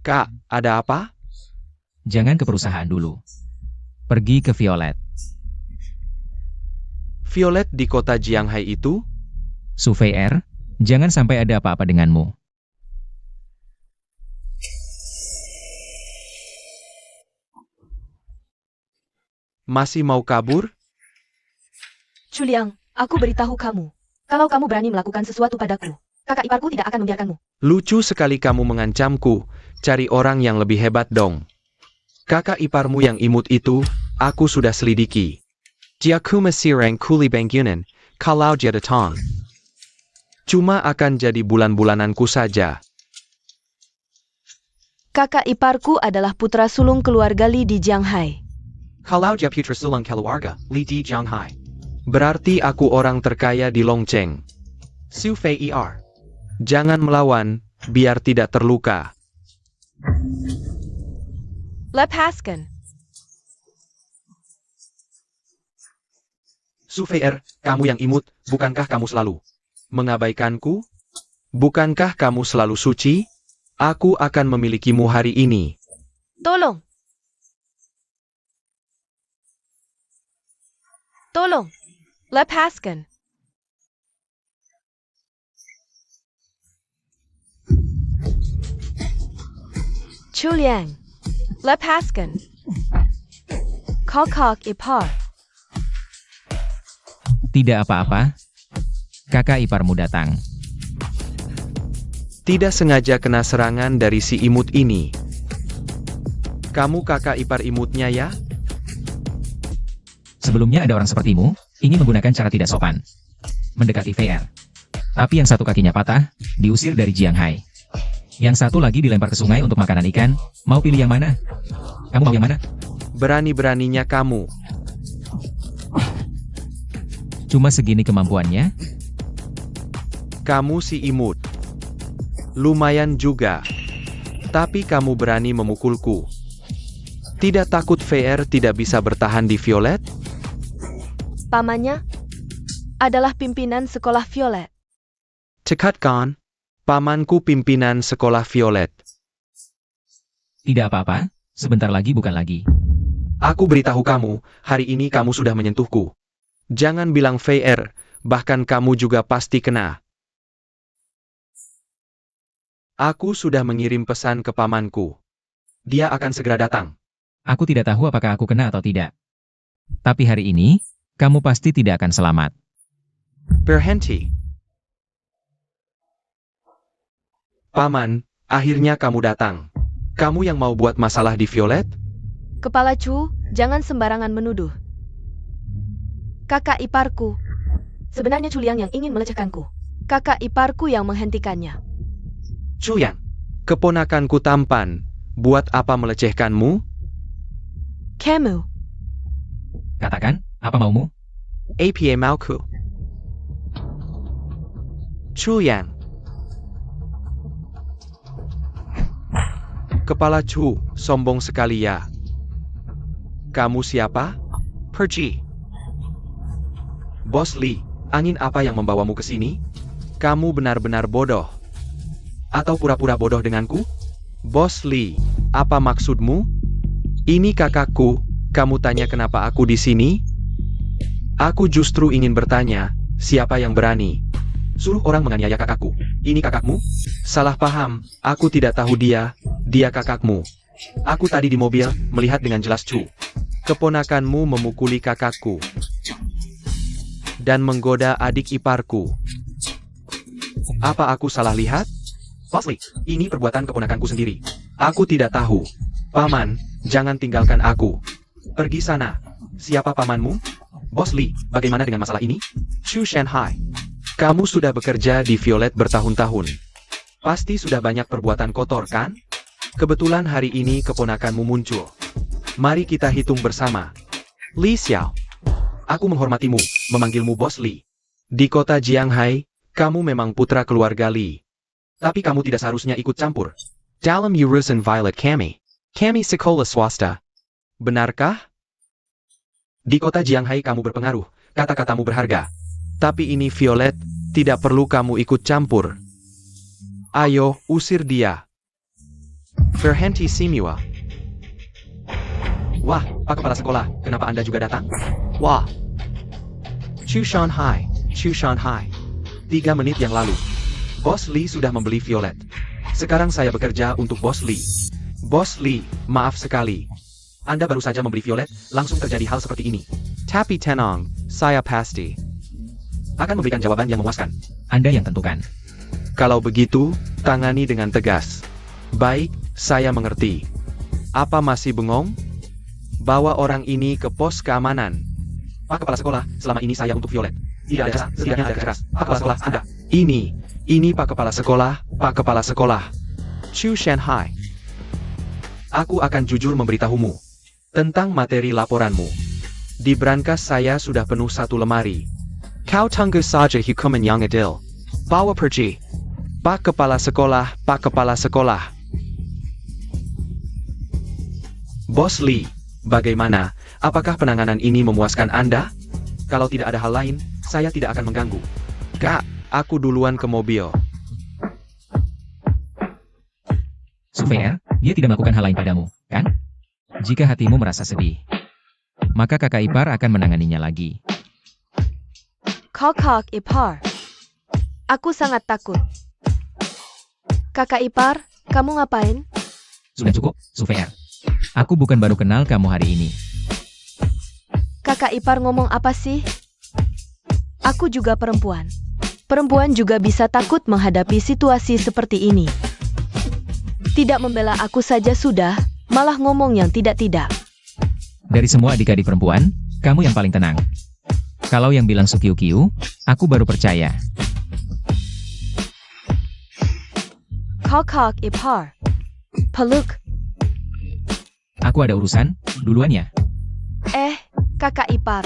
Kak, ada apa? Jangan ke perusahaan dulu. Pergi ke Violet. Violet di kota Jianghai itu? Su Fei Er, jangan sampai ada apa-apa denganmu. Masih mau kabur? Chuliang, aku beritahu kamu. Kalau kamu berani melakukan sesuatu padaku, kakak iparku tidak akan membiarkanmu. Lucu sekali kamu mengancamku. Cari orang yang lebih hebat dong. Kakak iparmu yang imut itu, aku sudah selidiki. Dia masih rang kuli bangunan, kalau dia datang. Cuma akan jadi bulan-bulananku saja. Kakak iparku adalah putra sulung keluarga Li di Jianghai. Kalau dia putra sulung keluarga, Li di Jianghai. Berarti aku orang terkaya di Longcheng. Su Fei Er. Jangan melawan, biar tidak terluka. Lepaskan. Su Fei Er, kamu yang imut, bukankah kamu selalu mengabaikanku? Bukankah kamu selalu suci? Aku akan memilikimu hari ini. Tolong. Tolong, lepaskan. Chuliang, lepaskan. Kakak ipar. Tidak apa-apa. Kakak iparmu datang. Tidak sengaja kena serangan dari si imut ini. Kamu kakak ipar imutnya ya? Sebelumnya ada orang sepertimu, ingin menggunakan cara tidak sopan. Mendekati VR. Tapi yang satu kakinya patah, diusir dari Jianghai. Yang satu lagi dilempar ke sungai untuk makanan ikan. Mau pilih yang mana? Kamu mau yang mana? Berani-beraninya kamu. Cuma segini kemampuannya? Kamu si imut. Lumayan juga. Tapi kamu berani memukulku. Tidak takut VR tidak bisa bertahan di Violet? Pamannya adalah pimpinan sekolah Violet. Cekatkan. Pamanku pimpinan sekolah Violet. Tidak apa-apa, sebentar lagi bukan lagi. Aku beritahu kamu, hari ini kamu sudah menyentuhku. Jangan bilang VR, bahkan kamu juga pasti kena. Aku sudah mengirim pesan ke pamanku. Dia akan segera datang. Aku tidak tahu apakah aku kena atau tidak. Tapi hari ini, kamu pasti tidak akan selamat. Berhenti. Paman, akhirnya kamu datang. Kamu yang mau buat masalah di Violet? Kepala Chu, jangan sembarangan menuduh. Kakak iparku. Sebenarnya Chuliang yang ingin melecehkanku. Kakak iparku yang menghentikannya. Chuyang, keponakanku tampan. Buat apa melecehkanmu? Kamu. Katakan, apa maumu? APA mauku. Chuyang. Kepala Chu, sombong sekali ya. Kamu siapa? Pergi. Bos Lee, angin apa yang membawamu ke sini? Kamu benar-benar bodoh. Atau pura-pura bodoh denganku? Bos Lee, apa maksudmu? Ini kakakku, kamu tanya kenapa aku di sini? Aku justru ingin bertanya, siapa yang berani? Suruh orang menganiaya kakakku. Ini kakakmu? Salah paham, aku tidak tahu dia kakakmu. Aku tadi di mobil, melihat dengan jelas Chu. Keponakanmu memukuli kakakku. Dan menggoda adik iparku. Apa aku salah lihat? Bos Lee, ini perbuatan keponakanku sendiri. Aku tidak tahu. Paman, jangan tinggalkan aku. Pergi sana. Siapa pamanmu? Bos Lee, bagaimana dengan masalah ini? Chu Shanhai. Kamu sudah bekerja di Violet bertahun-tahun. Pasti sudah banyak perbuatan kotor, kan? Kebetulan hari ini keponakanmu muncul. Mari kita hitung bersama. Li Xiao. Aku menghormatimu, memanggilmu Bos Lee. Di kota Jianghai, kamu memang putra keluarga Lee. Tapi kamu tidak seharusnya ikut campur. Dalam urusan Violet kami sekolah swasta. Benarkah? Di kota Jianghai kamu berpengaruh, kata-katamu berharga. Tapi ini Violet, tidak perlu kamu ikut campur. Ayo, usir dia. Berhenti Simua. Wah, Pak Kepala Sekolah, kenapa Anda juga datang? Wah. Chu Shanhai. 3 menit yang lalu. Bos Lee sudah membeli Violet. Sekarang saya bekerja untuk Bos Lee. Bos Lee, maaf sekali. Anda baru saja membeli Violet, langsung terjadi hal seperti ini. Tapi tenang, saya pasti akan memberikan jawaban yang memuaskan. Anda yang tentukan. Kalau begitu, tangani dengan tegas. Baik, saya mengerti. Apa masih bengong? Bawa orang ini ke pos keamanan. Pak Kepala Sekolah, selama ini saya untuk Violet. Tidak ada keras, setidaknya ada keras. Pak Kepala Sekolah, Anda. Ini Pak Kepala Sekolah, Pak Kepala Sekolah. Chu Shanhai. Aku akan jujur memberitahumu tentang materi laporanmu. Di brankas saya sudah penuh 1 lemari. Kau tunggu saja hukuman yang adil. Bawa pergi. Pak Kepala Sekolah, Pak Kepala Sekolah. Bos Lee, bagaimana? Apakah penanganan ini memuaskan Anda? Kalau tidak ada hal lain, saya tidak akan mengganggu. Kak, aku duluan ke mobil. Surveyor, dia tidak melakukan hal lain padamu, kan? Jika hatimu merasa sedih, maka kakak ipar akan menanganinya lagi. Kakak ipar. Aku sangat takut. Kakak ipar, kamu ngapain? Sudah cukup, Sufer. Aku bukan baru kenal kamu hari ini. Kakak ipar ngomong apa sih? Aku juga perempuan. Perempuan juga bisa takut menghadapi situasi seperti ini. Tidak membela aku saja sudah, malah ngomong yang tidak-tidak. Dari semua adik-adik perempuan, kamu yang paling tenang. Kalau yang bilang Sukiu-kiu, aku baru percaya. Kakak ipar. Peluk. Aku ada urusan, duluan ya. Kakak ipar.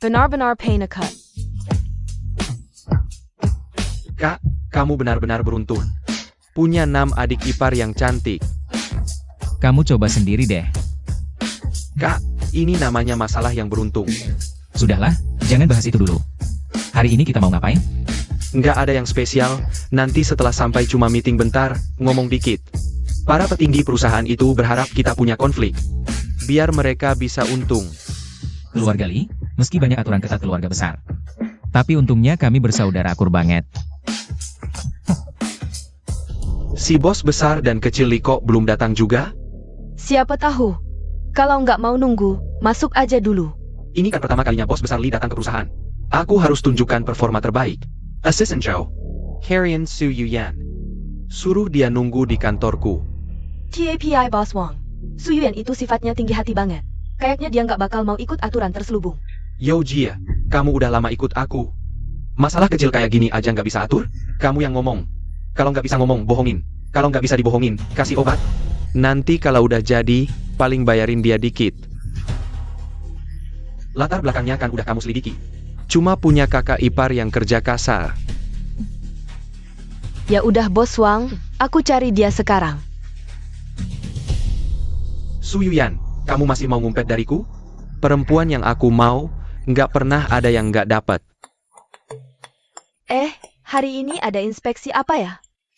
Benar-benar penekat. Kak, kamu benar-benar beruntung. Punya 6 adik ipar yang cantik. Kamu coba sendiri deh. Kak, ini namanya masalah yang beruntung. Sudahlah, jangan bahas itu dulu. Hari ini kita mau ngapain? Nggak ada yang spesial, nanti setelah sampai cuma meeting bentar, ngomong dikit. Para petinggi perusahaan itu berharap kita punya konflik. Biar mereka bisa untung. Keluarga Lee, meski banyak aturan ketat keluarga besar. Tapi untungnya kami bersaudara akur banget. Si bos besar dan kecil Lee kok belum datang juga? Siapa tahu? Kalau nggak mau nunggu, masuk aja dulu. Ini kan pertama kalinya bos besar Lee datang ke perusahaan. Aku harus tunjukkan performa terbaik. Assistant Joe, Harian Su Yuyan. Suruh dia nunggu di kantorku. TAPI Boss Wang. Suyuan itu sifatnya tinggi hati banget. Kayaknya dia nggak bakal mau ikut aturan terselubung. Yo Jia, kamu udah lama ikut aku. Masalah kecil kayak gini aja nggak bisa atur? Kamu yang ngomong. Kalau nggak bisa ngomong, bohongin. Kalau nggak bisa dibohongin, kasih obat. Nanti kalau udah jadi, paling bayarin dia dikit. Latar belakangnya kan udah kamu selidiki. Cuma punya kakak ipar yang kerja kasar. Ya udah Bos Wang, aku cari dia sekarang. Su Yuyan, kamu masih mau ngumpet dariku? Perempuan yang aku mau, nggak pernah ada yang nggak dapat. Hari ini ada inspeksi apa ya?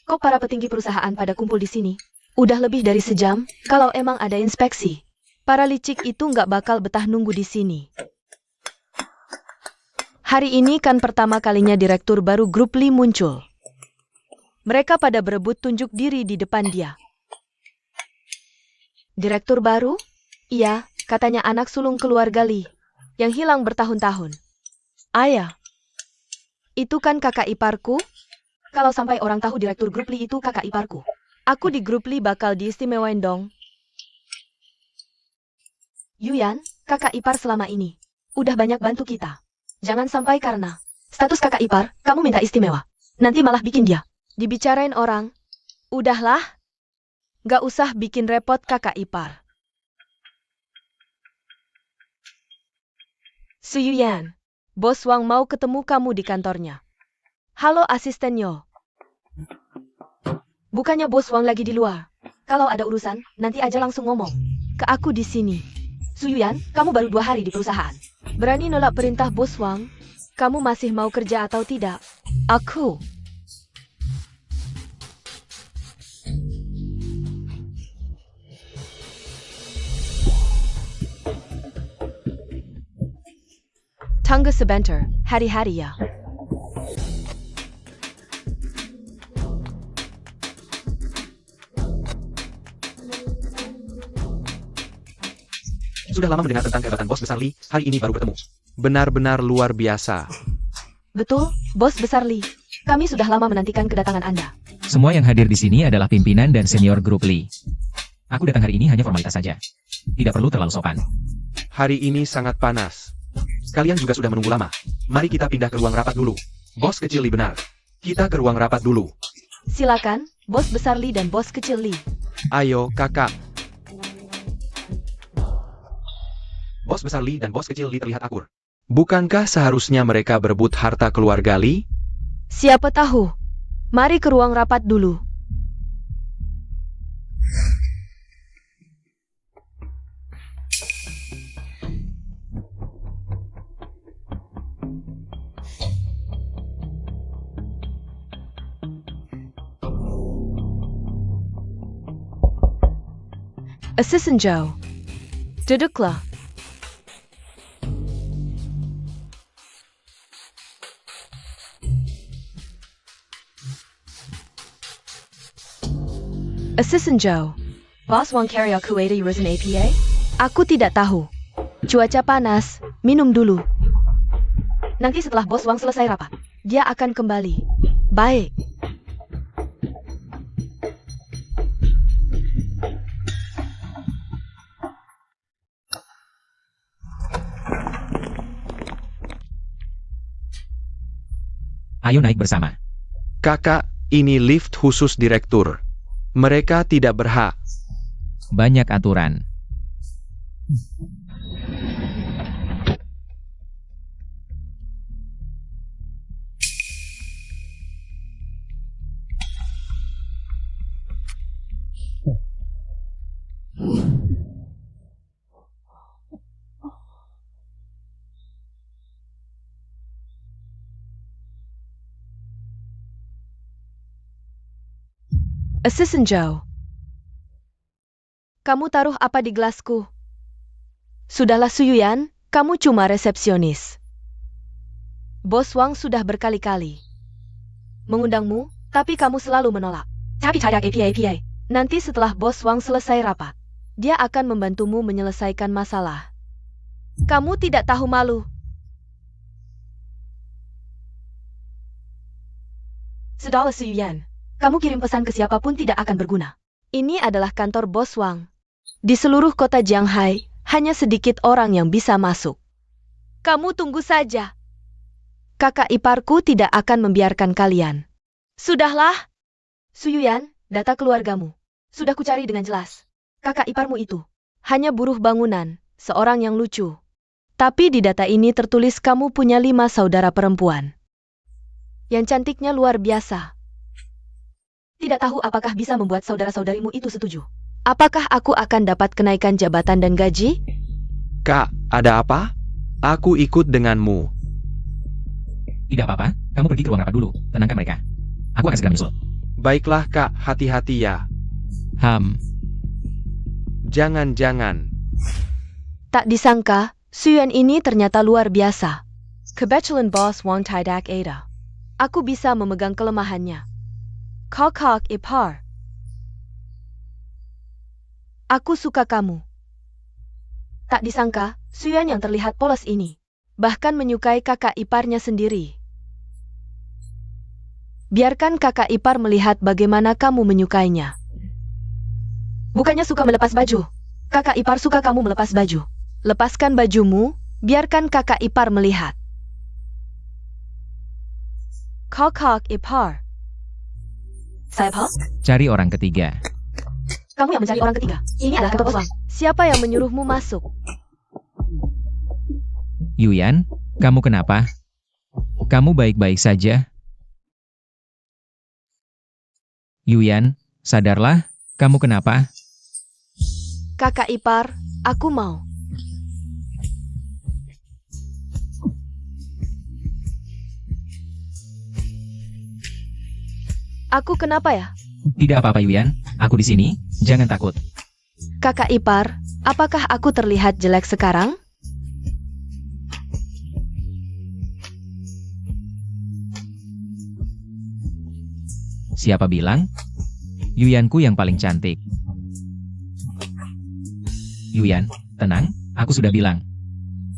Kok para petinggi perusahaan pada kumpul di sini? Udah lebih dari sejam, kalau emang ada inspeksi. Para licik itu nggak bakal betah nunggu di sini. Hari ini kan pertama kalinya direktur baru grup Lee muncul. Mereka pada berebut tunjuk diri di depan dia. Direktur baru? Iya, katanya anak sulung keluarga Lee, yang hilang bertahun-tahun. Ayah, itu kan kakak iparku? Kalau sampai orang tahu direktur grup Lee itu kakak iparku, aku di grup Lee bakal diistimewain dong. Yuyan, kakak ipar selama ini udah banyak bantu kita. Jangan sampai karena status kakak ipar, kamu minta istimewa. Nanti malah bikin dia dibicarain orang. Udahlah, gak usah bikin repot kakak ipar. Su Yuyan, Bos Wang mau ketemu kamu di kantornya. Halo asisten Yo. Bukannya Bos Wang lagi di luar. Kalau ada urusan, nanti aja langsung ngomong ke aku di sini. Su Yuyan, kamu baru 2 hari di perusahaan. Berani nolak perintah Bos Wang? Kamu masih mau kerja atau tidak? Aku. Tunggu sebentar, hari-hari ya. Sudah lama mendengar tentang kehebatan bos besar Lee, hari ini baru bertemu. Benar-benar luar biasa. Betul, Bos Besar Lee. Kami sudah lama menantikan kedatangan Anda. Semua yang hadir di sini adalah pimpinan dan senior grup Lee. Aku datang hari ini hanya formalitas saja. Tidak perlu terlalu sopan. Hari ini sangat panas. Kalian juga sudah menunggu lama. Mari kita pindah ke ruang rapat dulu. Bos kecil Lee benar. Kita ke ruang rapat dulu. Silakan, Bos Besar Lee dan Bos Kecil Lee. Ayo, kakak. Bos besar Lee dan bos kecil Lee terlihat akur. Bukankah seharusnya mereka berebut harta keluarga Lee? Siapa tahu. Mari ke ruang rapat dulu. Assistant Joe, duduklah. Assistant Joe. Boss Wang carry aku 80 resin APA? Aku tidak tahu. Cuaca panas, minum dulu. Nanti setelah Bos Wang selesai rapat, dia akan kembali. Baik. Ayo naik bersama. Kakak, ini lift khusus direktur. Mereka tidak berhak. Banyak aturan. Assistant Joe. Kamu taruh apa di gelasku? Sudahlah Suyuyan, kamu cuma resepsionis. Bos Wang sudah berkali-kali mengundangmu, tapi kamu selalu menolak. Tapi tidak APA. Nanti setelah Bos Wang selesai rapat, dia akan membantumu menyelesaikan masalah. Kamu tidak tahu malu. Sudahlah Suyuyan, kamu kirim pesan ke siapapun tidak akan berguna. Ini adalah kantor Bos Wang. Di seluruh kota Jianghai, hanya sedikit orang yang bisa masuk. Kamu tunggu saja. Kakak iparku tidak akan membiarkan kalian. Sudahlah. Suyuyan, data keluargamu. Sudah kucari dengan jelas. Kakak iparmu itu hanya buruh bangunan, seorang yang lucu. Tapi di data ini tertulis kamu punya 5 saudara perempuan. Yang cantiknya luar biasa. Tidak tahu apakah bisa membuat saudara-saudarimu itu setuju. Apakah aku akan dapat kenaikan jabatan dan gaji? Kak, ada apa? Aku ikut denganmu. Tidak apa-apa, kamu pergi ke ruang rapat dulu. Tenangkan mereka. Aku akan segera menyusul. Baiklah kak, hati-hati ya. Jangan-jangan. Tak disangka, Suyuan ini ternyata luar biasa. Kebetulan Bos Wang tidak ada. Aku bisa memegang kelemahannya. Kakak ipar. Aku suka kamu. Tak disangka, Suyuan yang terlihat polos ini bahkan menyukai kakak iparnya sendiri. Biarkan kakak ipar melihat bagaimana kamu menyukainya. Bukannya suka melepas baju. Kakak ipar suka kamu melepas baju. Lepaskan bajumu, biarkan kakak ipar melihat. Kakak ipar. Saya Paul? Cari orang ketiga. Kamu yang mencari orang ketiga. Ini adalah kantor Bos Wang. Siapa yang menyuruhmu masuk? Yuyan, kamu kenapa? Kamu baik-baik saja? Yuyan, sadarlah, kamu kenapa? Kakak ipar, aku mau. Aku kenapa ya? Tidak apa-apa Yuyan, aku di sini, jangan takut. Kakak ipar, apakah aku terlihat jelek sekarang? Siapa bilang? Yuyanku yang paling cantik. Yuyan, tenang, aku sudah bilang.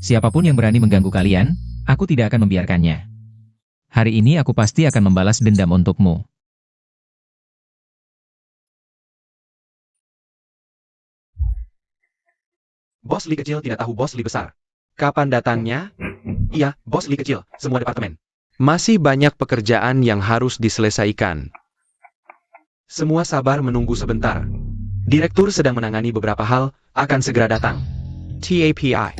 Siapapun yang berani mengganggu kalian, aku tidak akan membiarkannya. Hari ini aku pasti akan membalas dendam untukmu. Bos Li kecil tidak tahu Bos Li besar. Kapan datangnya? Iya, Bos Li kecil, semua departemen. Masih banyak pekerjaan yang harus diselesaikan. Semua sabar menunggu sebentar. Direktur sedang menangani beberapa hal, akan segera datang. TAPI.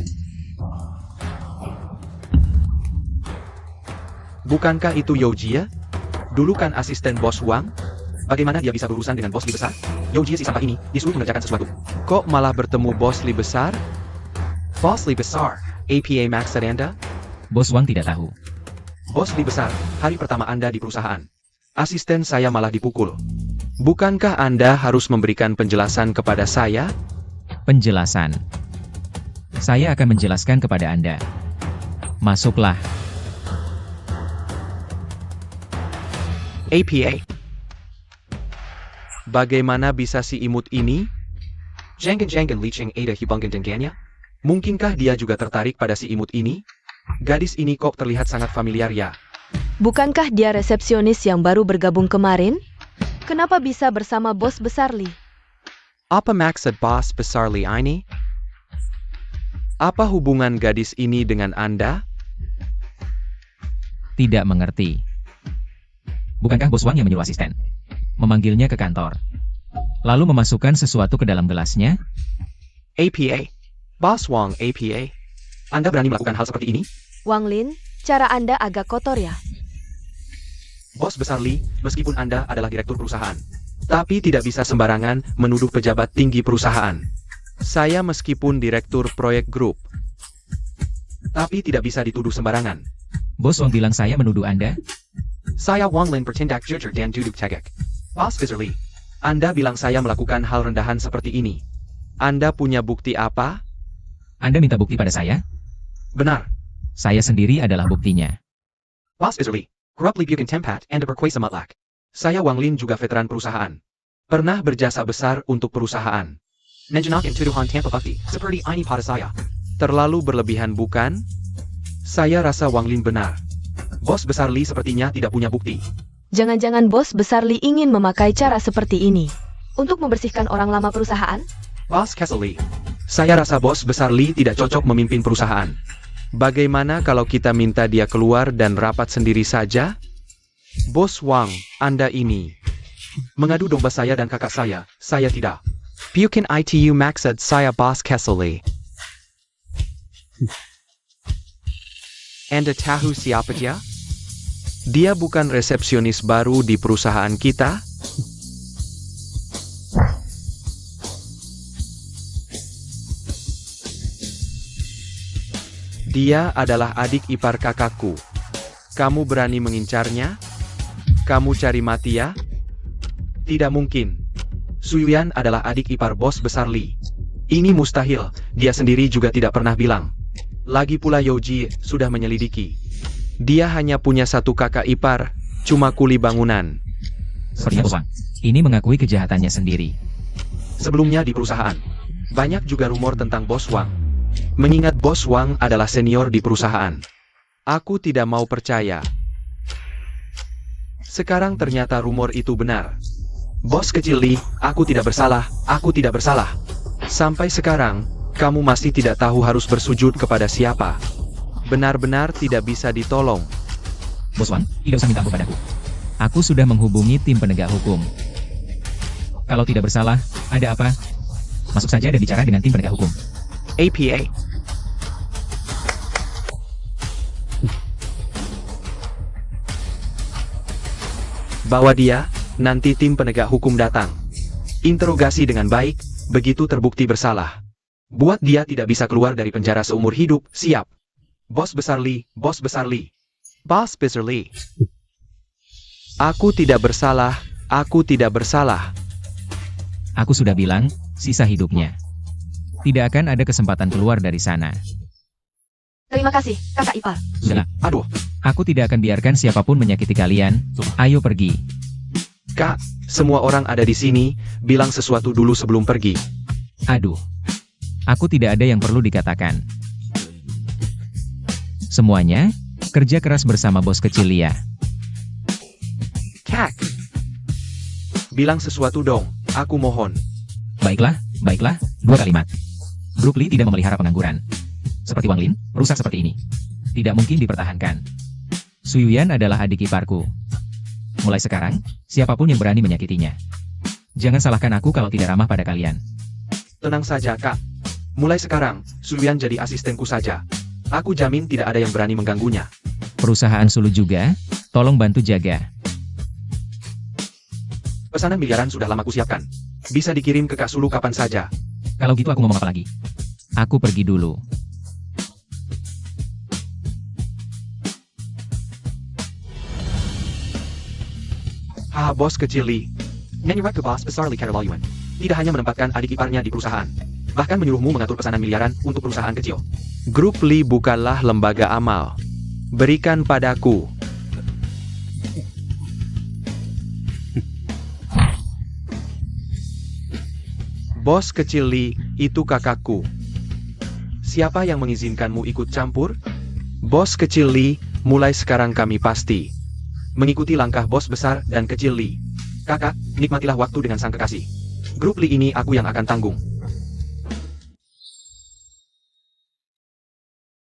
Bukankah itu Youjie? Dulu kan asisten Bos Wang? Bagaimana dia bisa berurusan dengan Bos Li besar? Youjie si sampah ini disuruh mengerjakan sesuatu. Kok malah bertemu Bos Li besar? Bos Li besar, APA maksud Anda? Bos Wang tidak tahu. Bos Li besar, hari pertama Anda di perusahaan. Asisten saya malah dipukul. Bukankah Anda harus memberikan penjelasan kepada saya? Penjelasan. Saya akan menjelaskan kepada Anda. Masuklah. APA. Bagaimana bisa si imut ini? Jangan-jangan Li Cheng ada hubungan dengannya? Mungkinkah dia juga tertarik pada si imut ini? Gadis ini kok terlihat sangat familiar ya? Bukankah dia resepsionis yang baru bergabung kemarin? Kenapa bisa bersama bos besar Li? Apa maksud bos besar Li ini? Apa hubungan gadis ini dengan Anda? Tidak mengerti. Bukankah Bos Wang yang menyuruh asisten? Memanggilnya ke kantor. Lalu memasukkan sesuatu ke dalam gelasnya? APA? Bos Wang APA? Anda berani melakukan hal seperti ini? Wang Lin, cara Anda agak kotor ya? Bos besar Li, meskipun Anda adalah direktur perusahaan, tapi tidak bisa sembarangan menuduh pejabat tinggi perusahaan. Saya meskipun direktur proyek grup, tapi tidak bisa dituduh sembarangan. Bos Wang bilang saya menuduh Anda? Saya Wang Lin bertindak jujur dan duduk tegak. Bos besar Li, Anda bilang saya melakukan hal rendahan seperti ini. Anda punya bukti apa? Anda minta bukti pada saya? Benar. Saya sendiri adalah buktinya. Bos besar Li, kerap bukan tempat Anda berkuasa mutlak. Saya Wang Lin juga veteran perusahaan. Pernah berjasa besar untuk perusahaan. Menjenakan tuduhan tanpa bukti, seperti ini pada saya. Terlalu berlebihan bukan? Saya rasa Wang Lin benar. Bos besar Li sepertinya tidak punya bukti. Jangan-jangan bos besar Li ingin memakai cara seperti ini untuk membersihkan orang lama perusahaan? Bos Castle Li, saya rasa bos besar Li tidak cocok memimpin perusahaan. Bagaimana kalau kita minta dia keluar dan rapat sendiri saja? Bos Wang, Anda ini mengadu domba saya dan kakak saya tidak. Bukan itu maksud saya Bos Castle Li. Anda tahu siapa dia? Dia bukan resepsionis baru di perusahaan kita? Dia adalah adik ipar kakakku. Kamu berani mengincarnya? Kamu cari mati ya? Tidak mungkin. Suyuyan adalah adik ipar bos besar Li. Ini mustahil, dia sendiri juga tidak pernah bilang. Lagi pula Yoji sudah menyelidiki. Dia hanya punya satu kakak ipar, cuma kuli bangunan. Sepertinya Bos Wang, ini mengakui kejahatannya sendiri. Sebelumnya di perusahaan, banyak juga rumor tentang Bos Wang. Mengingat Bos Wang adalah senior di perusahaan. Aku tidak mau percaya. Sekarang ternyata rumor itu benar. Bos kecil Li, aku tidak bersalah, aku tidak bersalah. Sampai sekarang, kamu masih tidak tahu harus bersujud kepada siapa. Benar-benar tidak bisa ditolong. Bos Wang, tidak usah minta ampun padaku. Aku sudah menghubungi tim penegak hukum. Kalau tidak bersalah, ada apa? Masuk saja dan bicara dengan tim penegak hukum. APA. Bawa dia, nanti tim penegak hukum datang. Interogasi dengan baik, begitu terbukti bersalah. Buat dia tidak bisa keluar dari penjara seumur hidup, siap. Bos besar Li, bos besar Li. Bos besar Li. Aku tidak bersalah, aku tidak bersalah. Aku sudah bilang, sisa hidupnya. Tidak akan ada kesempatan keluar dari sana. Terima kasih, kakak ipar. Sudahlah, Aduh, aku tidak akan biarkan siapapun menyakiti kalian. Ayo pergi. Kak, semua orang ada di sini, bilang sesuatu dulu sebelum pergi. Aduh. Aku tidak ada yang perlu dikatakan. Semuanya, kerja keras bersama bos kecil Lia. Kak, bilang sesuatu dong, aku mohon. Baiklah, baiklah, 2 kalimat. Grup Li tidak memelihara pengangguran. Seperti Wang Lin, rusak seperti ini. Tidak mungkin dipertahankan. Suyuyan adalah adik iparku. Mulai sekarang, siapapun yang berani menyakitinya. Jangan salahkan aku kalau tidak ramah pada kalian. Tenang saja, Kak. Mulai sekarang, Suyuyan jadi asistenku saja. Aku jamin tidak ada yang berani mengganggunya. Perusahaan Sulu juga, tolong bantu jaga. Pesanan miliaran sudah lama kusiapkan. Bisa dikirim ke Kak Sulu kapan saja. Kalau gitu aku ngomong apa lagi? Aku pergi dulu. Bos kecil Li. Nyanyirat ke bos besar Li Karalayuan. Tidak hanya menempatkan adik iparnya di perusahaan. Bahkan menyuruhmu mengatur pesanan miliaran untuk perusahaan kecil. Grup Li bukanlah lembaga amal. Berikan padaku. Bos kecil Lee, itu kakakku. Siapa yang mengizinkanmu ikut campur? Bos kecil Lee, mulai sekarang kami pasti mengikuti langkah bos besar dan kecil Lee. Kakak, nikmatilah waktu dengan sang kekasih. Grup Lee ini aku yang akan tanggung.